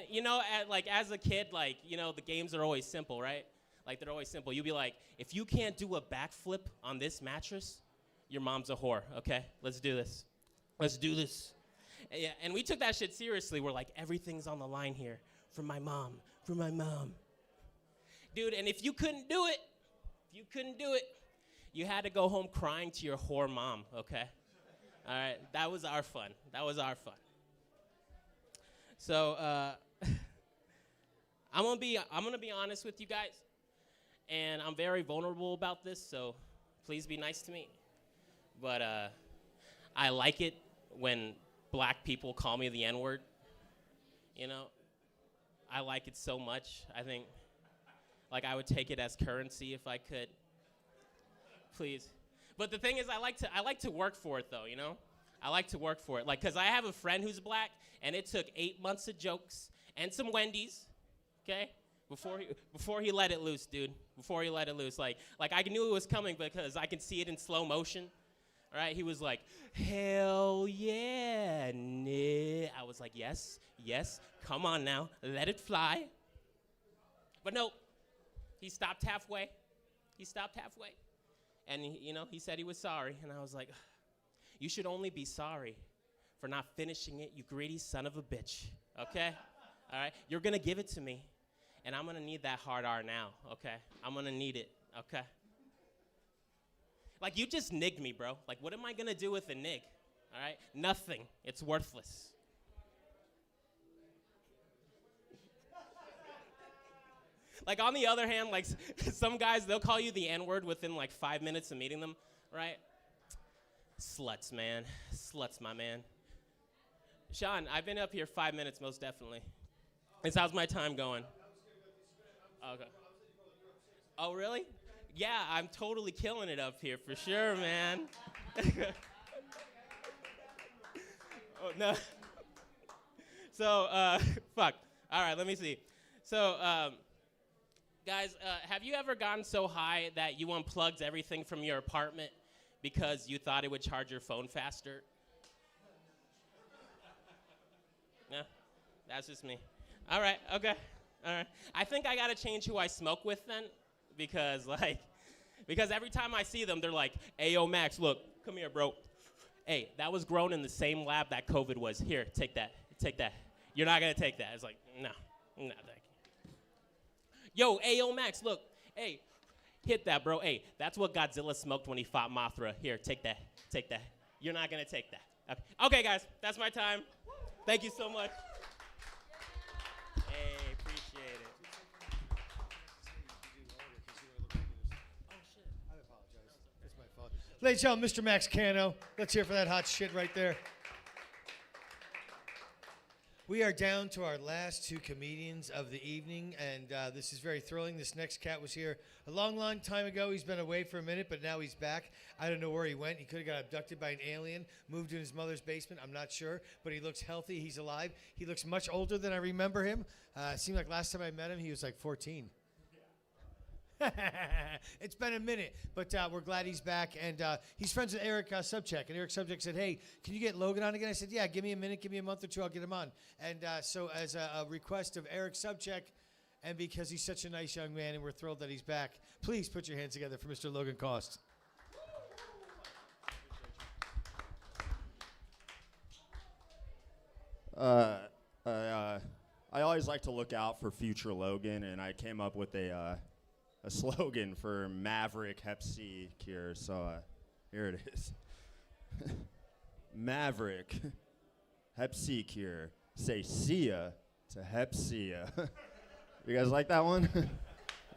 as a kid, the games are always simple, right? Like, they're always simple. You'll be like, if you can't do a backflip on this mattress, your mom's a whore, okay? Let's do this. Yeah, and we took that shit seriously. We're like, everything's on the line here for my mom. Dude, and if you couldn't do it, you had to go home crying to your whore mom, okay? All right, that was our fun. So I'm gonna be honest with you guys, and I'm very vulnerable about this. So please be nice to me. But I like it when black people call me the N-word. I like it so much. I think, I would take it as currency if I could. Please. But the thing is, I like to work for it though, you know? I like to work for it. Like, cause I have a friend who's black, and it took 8 months of jokes and some Wendy's, okay? Before he let it loose, dude. Before he let it loose. Like I knew it was coming because I can see it in slow motion. All right, he was like, hell yeah, nah. I was like, yes, come on now, let it fly. But no, he stopped halfway. And he said he was sorry, and I was like, you should only be sorry for not finishing it, you greedy son of a bitch, okay? All right, you're gonna give it to me, and I'm gonna need that hard R now, okay? I'm gonna need it, okay? Like, you just nigged me, bro. Like, what am I gonna do with a nig, all right? Nothing, it's worthless. Like, on the other hand, like, some guys, they'll call you the N-word within, like, 5 minutes of meeting them, right? Sluts, man. Sluts, my man. Sean, I've been up here 5 minutes, most definitely. How's my time going? Okay. Oh, really? Yeah, I'm totally killing it up here, for sure, man. Oh, no. So, fuck. All right, let me see. So, guys, have you ever gotten so high that you unplugged everything from your apartment because you thought it would charge your phone faster? Yeah, that's just me. All right, okay, all right. I think I gotta change who I smoke with then, because every time I see them, they're like, hey, yo, Max, look, come here, bro. Hey, that was grown in the same lab that COVID was. Here, take that. You're not gonna take that. It's like, no, thank you. Yo, Ayo Max, look. Hey, hit that, bro. Hey, that's what Godzilla smoked when he fought Mothra. Here, take that. You're not gonna take that. Okay, guys, that's my time. Thank you so much. Hey, appreciate it. That's my fault. Ladies and gentlemen, Mr. Max Cano. Let's hear for that hot shit right there. We are down to our last two comedians of the evening, and this is very thrilling. This next cat was here a long time ago. He's been away for a minute, but now he's back. I don't know where he went. He could have got abducted by an alien, moved in his mother's basement. I'm not sure, but he looks healthy. He's alive. He looks much older than I remember him. It seemed like last time I met him, he was like 14. It's been a minute, but we're glad he's back, and he's friends with Eric Subcheck, and Eric Subcheck said, hey, can you get Logan on again? I said, yeah, give me a minute, give me a month or two, I'll get him on. And so as a request of Eric Subcheck, and because he's such a nice young man and we're thrilled that he's back, please put your hands together for Mr. Logan Cost. I always like to look out for future Logan, and I came up with a slogan for Maverick Hep C cure. So here it is. Maverick Hep C cure. Say see ya to Hep C ya. You guys like that one?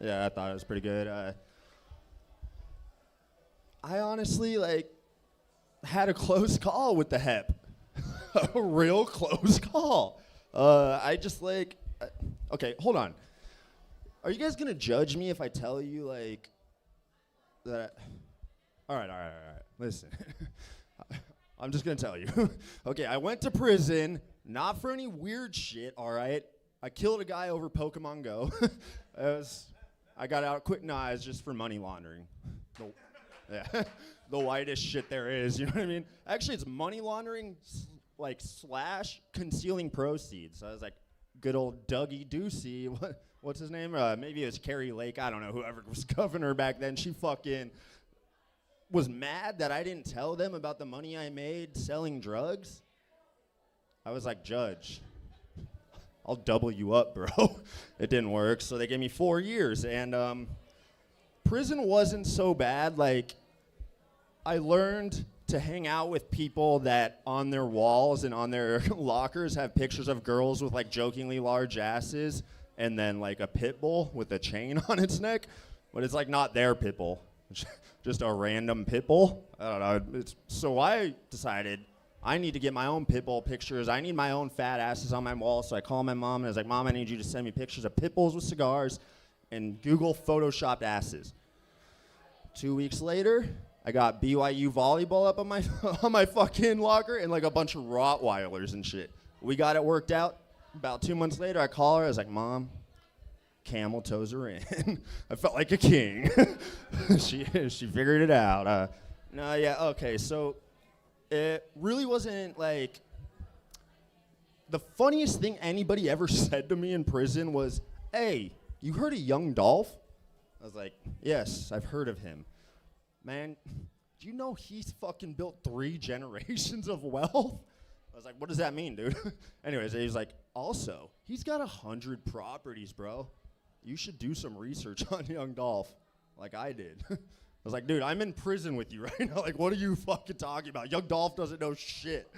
Yeah, I thought it was pretty good. I honestly had a close call with the Hep. A real close call. I just okay, hold on. Are you guys gonna judge me if I tell you that? All right. Listen, I'm just gonna tell you. Okay, I went to prison, not for any weird shit. All right, I killed a guy over Pokemon Go. I got out quick. Nah, it's just for money laundering. The whitest shit there is. You know what I mean? Actually, it's money laundering slash concealing proceeds. So I was like, good old Dougie Ducey. What's his name? Maybe it was Carrie Lake. I don't know. Whoever was governor back then. She fucking was mad that I didn't tell them about the money I made selling drugs. I was like, Judge, I'll double you up, bro. It didn't work. So they gave me 4 years. And prison wasn't so bad. I learned to hang out with people that on their walls and on their lockers have pictures of girls with jokingly large asses, and then a pit bull with a chain on its neck, but it's not their pit bull, just a random pit bull. I don't know. So I decided I need to get my own pit bull pictures. I need my own fat asses on my wall. So I called my mom and I was like, Mom, I need you to send me pictures of pit bulls with cigars and Google photoshopped asses. 2 weeks later, I got BYU volleyball up on my on my fucking locker and like a bunch of Rottweilers and shit. We got it worked out. About 2 months later, I call her. I was like, Mom, camel toes are in. I felt like a king. she figured it out. No, yeah, okay. So it really wasn't like the funniest thing anybody ever said to me in prison was, "Hey, you heard of Young Dolph?" I was like, "Yes, I've heard of him." Man, do you know he's fucking built 3 generations of wealth? I was like, what does that mean, dude? Anyways, he was like, also, he's got 100 properties, bro. You should do some research on Young Dolph, like I did. I was like, dude, I'm in prison with you right now. Like, what are you fucking talking about? Young Dolph doesn't know shit.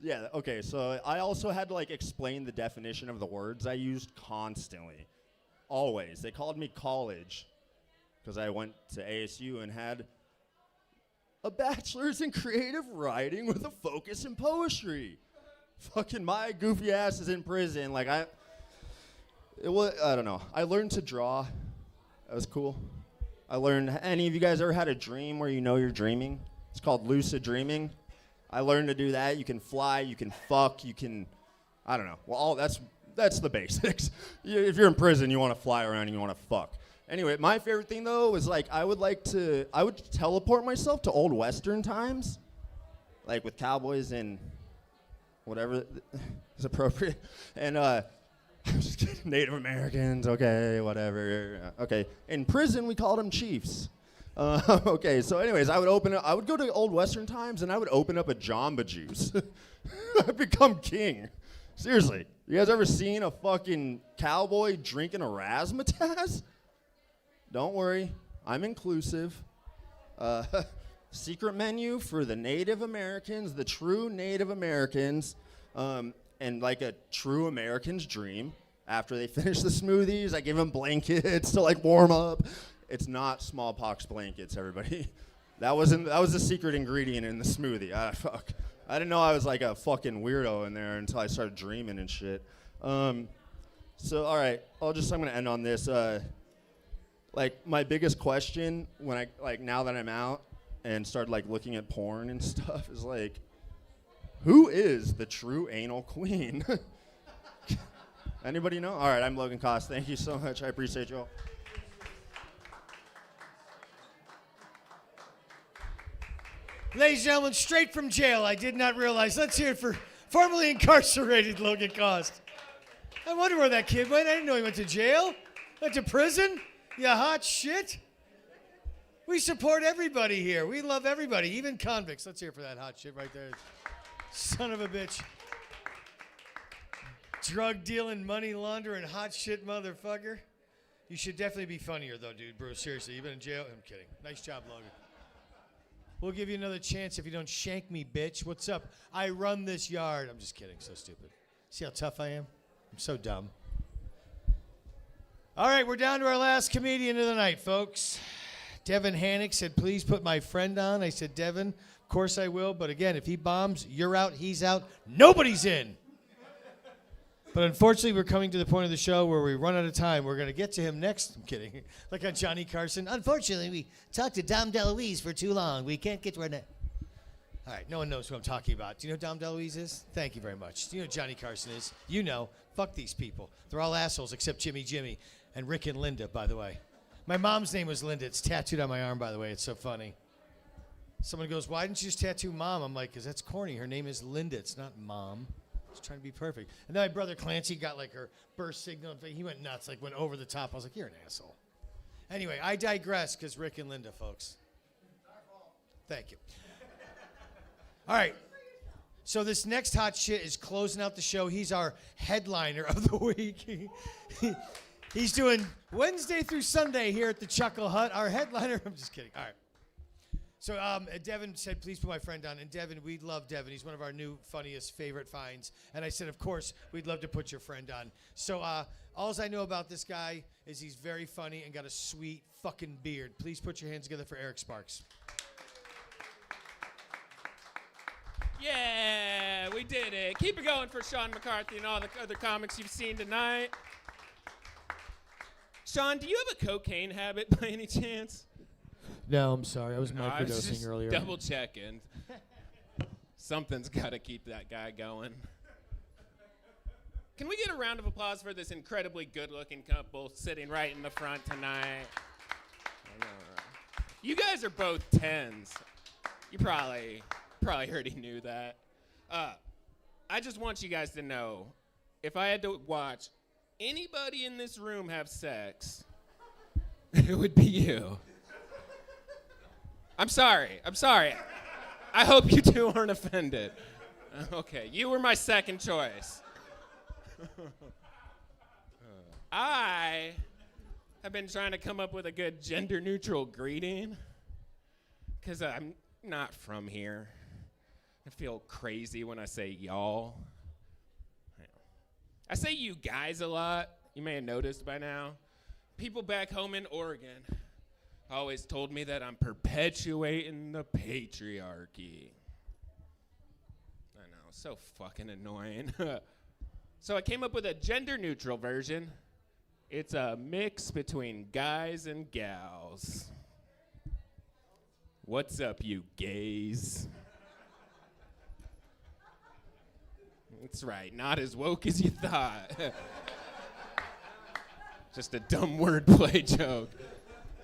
Yeah, okay, so I also had to, like, explain the definition of the words I used constantly. Always. They called me college because I went to ASU and had a bachelor's in creative writing with a focus in poetry. Fucking my goofy ass is in prison. Like, I don't know. I learned to draw. That was cool. I learned, any of you guys ever had a dream where you know you're dreaming? It's called lucid dreaming. I learned to do that. You can fly, you can fuck, you can, I don't know. Well, that's the basics. If you're in prison, you want to fly around and you want to fuck. Anyway, my favorite thing, though, was, like, I would teleport myself to old Western times, like with cowboys and whatever is appropriate. And I'm just kidding, Native Americans, okay, whatever. Okay, in prison, we called them chiefs. Okay, so anyways, I would go to old Western times, and I would open up a Jamba Juice. I'd become king. Seriously, you guys ever seen a fucking cowboy drinking a razzmatazz? Don't worry, I'm inclusive. Secret menu for the Native Americans, the true Native Americans, and like a true American's dream. After they finish the smoothies, I give them blankets to like warm up. It's not smallpox blankets, everybody. That was the secret ingredient in the smoothie. Fuck. I didn't know I was like a fucking weirdo in there until I started dreaming and shit. So all right, I'm gonna end on this. Like, my biggest question when now that I'm out and started, like, looking at porn and stuff is, like, who is the true anal queen? Anybody know? All right, I'm Logan Cost. Thank you so much. I appreciate you all. Ladies and gentlemen, straight from jail, I did not realize. Let's hear it for formerly incarcerated Logan Cost. I wonder where that kid went. I didn't know he went to jail. Went to prison. You hot shit. We support everybody here. We love everybody, even convicts. Let's hear for that hot shit right there. Son of a bitch. Drug dealing, money laundering, hot shit motherfucker. You should definitely be funnier though, dude. Bro, seriously, you've been in jail? I'm kidding. Nice job, Logan. We'll give you another chance if you don't shank me, bitch. What's up? I run this yard. I'm just kidding. So stupid. See how tough I am? I'm so dumb. All right, we're down to our last comedian of the night, folks. Devin Hannock said, please put my friend on. I said, Devin, of course I will. But again, if he bombs, you're out, he's out. Nobody's in. But unfortunately, we're coming to the point of the show where we run out of time. We're going to get to him next. I'm kidding. Like on Johnny Carson. Unfortunately, we talked to Dom DeLuise for too long. We can't get to our next. All right, no one knows who I'm talking about. Do you know who Dom DeLuise is? Thank you very much. Do you know who Johnny Carson is? You know. Fuck these people. They're all assholes except Jimmy. And Rick and Linda, by the way. My mom's name was Linda. It's tattooed on my arm, by the way. It's so funny. Someone goes, why didn't you just tattoo Mom? I'm like, because that's corny. Her name is Linda. It's not Mom. I was trying to be perfect. And then my brother Clancy got like her burst signal. He went nuts, like went over the top. I was like, you're an asshole. Anyway, I digress because Rick and Linda, folks. Thank you. All right. So this next hot shit is closing out the show. He's our headliner of the week. He's doing Wednesday through Sunday here at the Chuckle Hut. Our headliner, I'm just kidding. All right. So Devin said, please put my friend on. And Devin, we love Devin. He's one of our new funniest favorite finds. And I said, of course, we'd love to put your friend on. So all I know about this guy is he's very funny and got a sweet fucking beard. Please put your hands together for Eric Sparks. Yeah, we did it. Keep it going for Sean McCarthy and all the other comics you've seen tonight. Sean, do you have a cocaine habit by any chance? No, I'm sorry. I was I was microdosing just earlier. double checking. Something's got to keep that guy going. Can we get a round of applause for this incredibly good-looking couple sitting right in the front tonight? You guys are both 10s. You probably already knew that. I just want you guys to know, if I had to watch anybody in this room have sex, it would be you. I'm sorry. I hope you two aren't offended. Okay, you were my second choice. I have been trying to come up with a good gender-neutral greeting because I'm not from here. I feel crazy when I say y'all. I say you guys a lot. You may have noticed by now. People back home in Oregon always told me that I'm perpetuating the patriarchy. I know, so fucking annoying. So I came up with a gender-neutral version. It's a mix between guys and gals. What's up, you gays? That's right, not as woke as you thought. Just a dumb wordplay joke.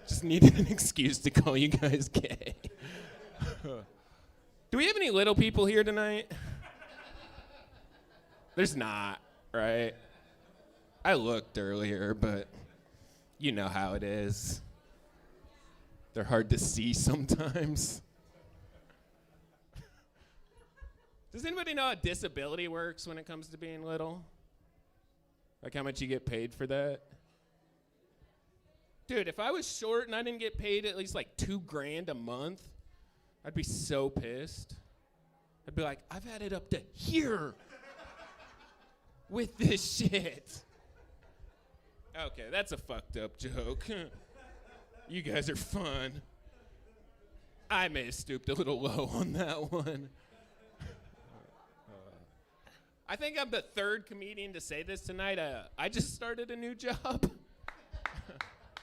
Just needed an excuse to call you guys gay. Do we have any little people here tonight? There's not, right? I looked earlier, but you know how it is. They're hard to see sometimes. Does anybody know how disability works when it comes to being little? Like how much you get paid for that? Dude, if I was short and I didn't get paid at least like $2,000 a month, I'd be so pissed. I'd be like, I've had it up to here with this shit. Okay, that's a fucked up joke. You guys are fun. I may have stooped a little low on that one. I think I'm the third comedian to say this tonight. I just started a new job.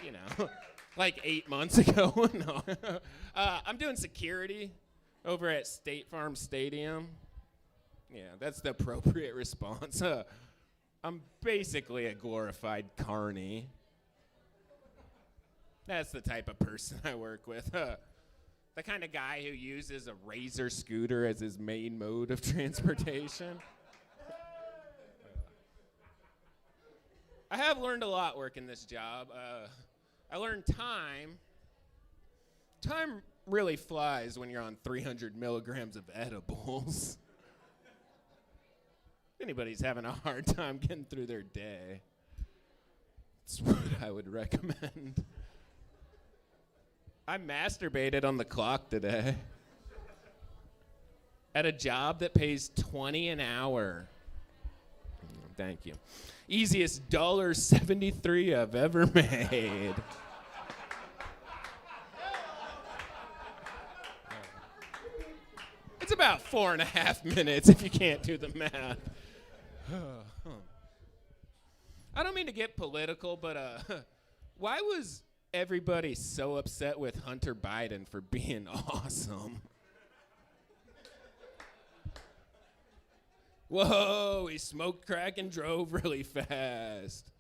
You know, like 8 months ago. No. I'm doing security over at State Farm Stadium. Yeah, that's the appropriate response. I'm basically a glorified carny. That's the type of person I work with. The kind of guy who uses a Razor scooter as his main mode of transportation. I have learned a lot working this job. I learned time. Time really flies when you're on 300 milligrams of edibles. If anybody's having a hard time getting through their day, that's what I would recommend. I masturbated on the clock today at a job that pays $20 an hour. Thank you. Easiest $1.73 I've ever made. It's about 4.5 minutes if you can't do the math. I don't mean to get political, but why was everybody so upset with Hunter Biden for being awesome? Whoa, he smoked crack and drove really fast.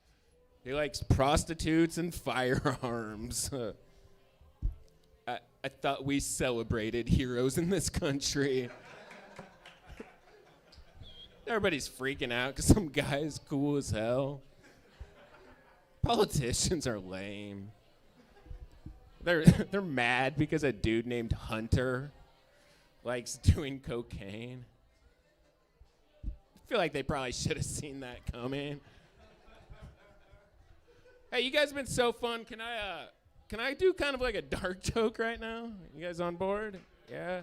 He likes prostitutes and firearms. I thought we celebrated heroes in this country. Everybody's freaking out because some guy is cool as hell. Politicians are lame. They're mad because a dude named Hunter likes doing cocaine. I feel like they probably should have seen that coming. Hey, you guys have been so fun. Can I do kind of like a dark joke right now? You guys on board? Yeah.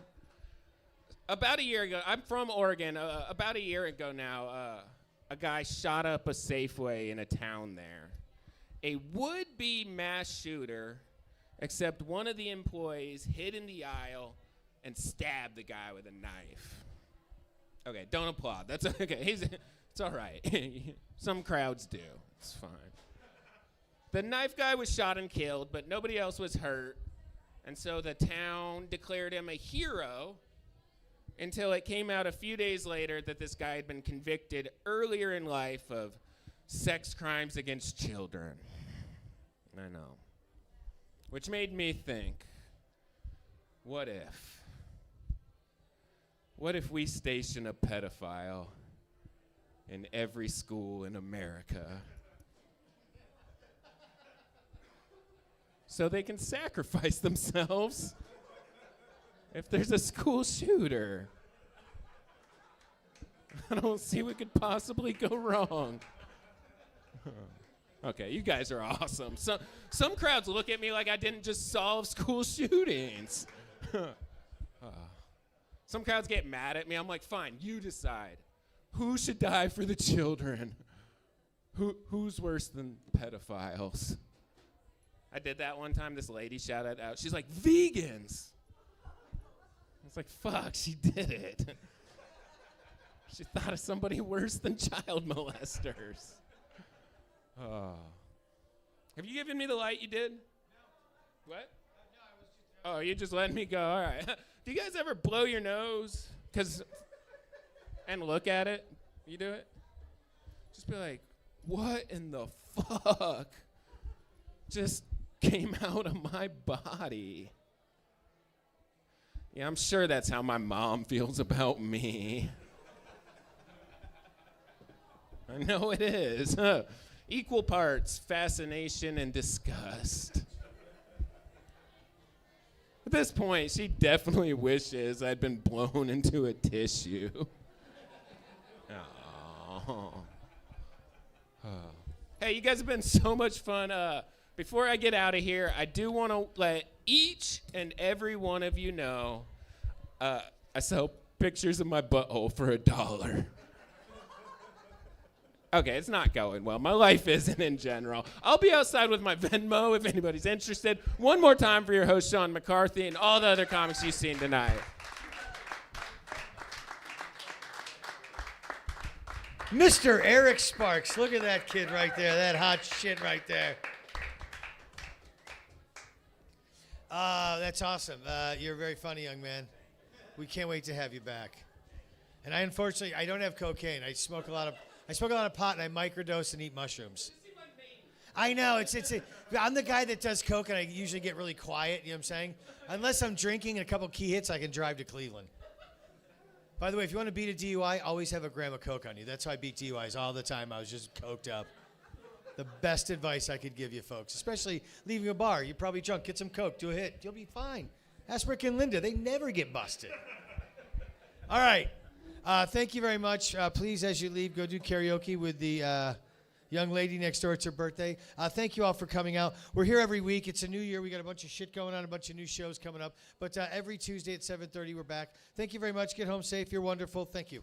About a year ago, I'm from Oregon. About a year ago now, a guy shot up a Safeway in a town there. A would-be mass shooter, except one of the employees hid in the aisle and stabbed the guy with a knife. Okay, don't applaud. That's okay. It's all right. Some crowds do. It's fine. The knife guy was shot and killed, but nobody else was hurt. And so the town declared him a hero until it came out a few days later that this guy had been convicted earlier in life of sex crimes against children. I know. Which made me think, what if? What if we station a pedophile in every school in America so they can sacrifice themselves if there's a school shooter? I don't see what could possibly go wrong. Okay, you guys are awesome. Some crowds look at me like I didn't just solve school shootings. Some crowds get mad at me. I'm like, fine, you decide. Who should die for the children? Who's worse than pedophiles? I did that one time. This lady shouted out. She's like, vegans. I was like, fuck, she did it. She thought of somebody worse than child molesters. Have you given me the light you did? No. What? No, I was just... Oh, you just letting me go. All right. Do you guys ever blow your nose? And look at it? You do it? Just be like, what in the fuck just came out of my body? Yeah, I'm sure that's how my mom feels about me. I know it is. Equal parts fascination and disgust. At this point, she definitely wishes I'd been blown into a tissue. Oh. Hey, you guys have been so much fun. Before I get out of here, I do want to let each and every one of you know I sell pictures of my butthole for $1. Okay, it's not going well. My life isn't in general. I'll be outside with my Venmo if anybody's interested. One more time for your host, Sean McCarthy, and all the other comics you've seen tonight. Mr. Eric Sparks. Look at that kid right there. That hot shit right there. That's awesome. You're a very funny young man. We can't wait to have you back. And unfortunately, I don't have cocaine. I smoke a lot of pot, and I microdose and eat mushrooms. I know. I'm the guy that does coke, and I usually get really quiet. You know what I'm saying? Unless I'm drinking and a couple key hits, I can drive to Cleveland. By the way, if you want to beat a DUI, always have a gram of coke on you. That's how I beat DUIs all the time. I was just coked up. The best advice I could give you, folks, especially leaving a bar. You're probably drunk. Get some coke. Do a hit. You'll be fine. Ask Rick and Linda. They never get busted. All right. Thank you very much. Please, as you leave, go do karaoke with the young lady next door. It's her birthday. Thank you all for coming out. We're here every week. It's a new year. We got a bunch of shit going on, a bunch of new shows coming up. But every Tuesday at 7:30, we're back. Thank you very much. Get home safe. You're wonderful. Thank you.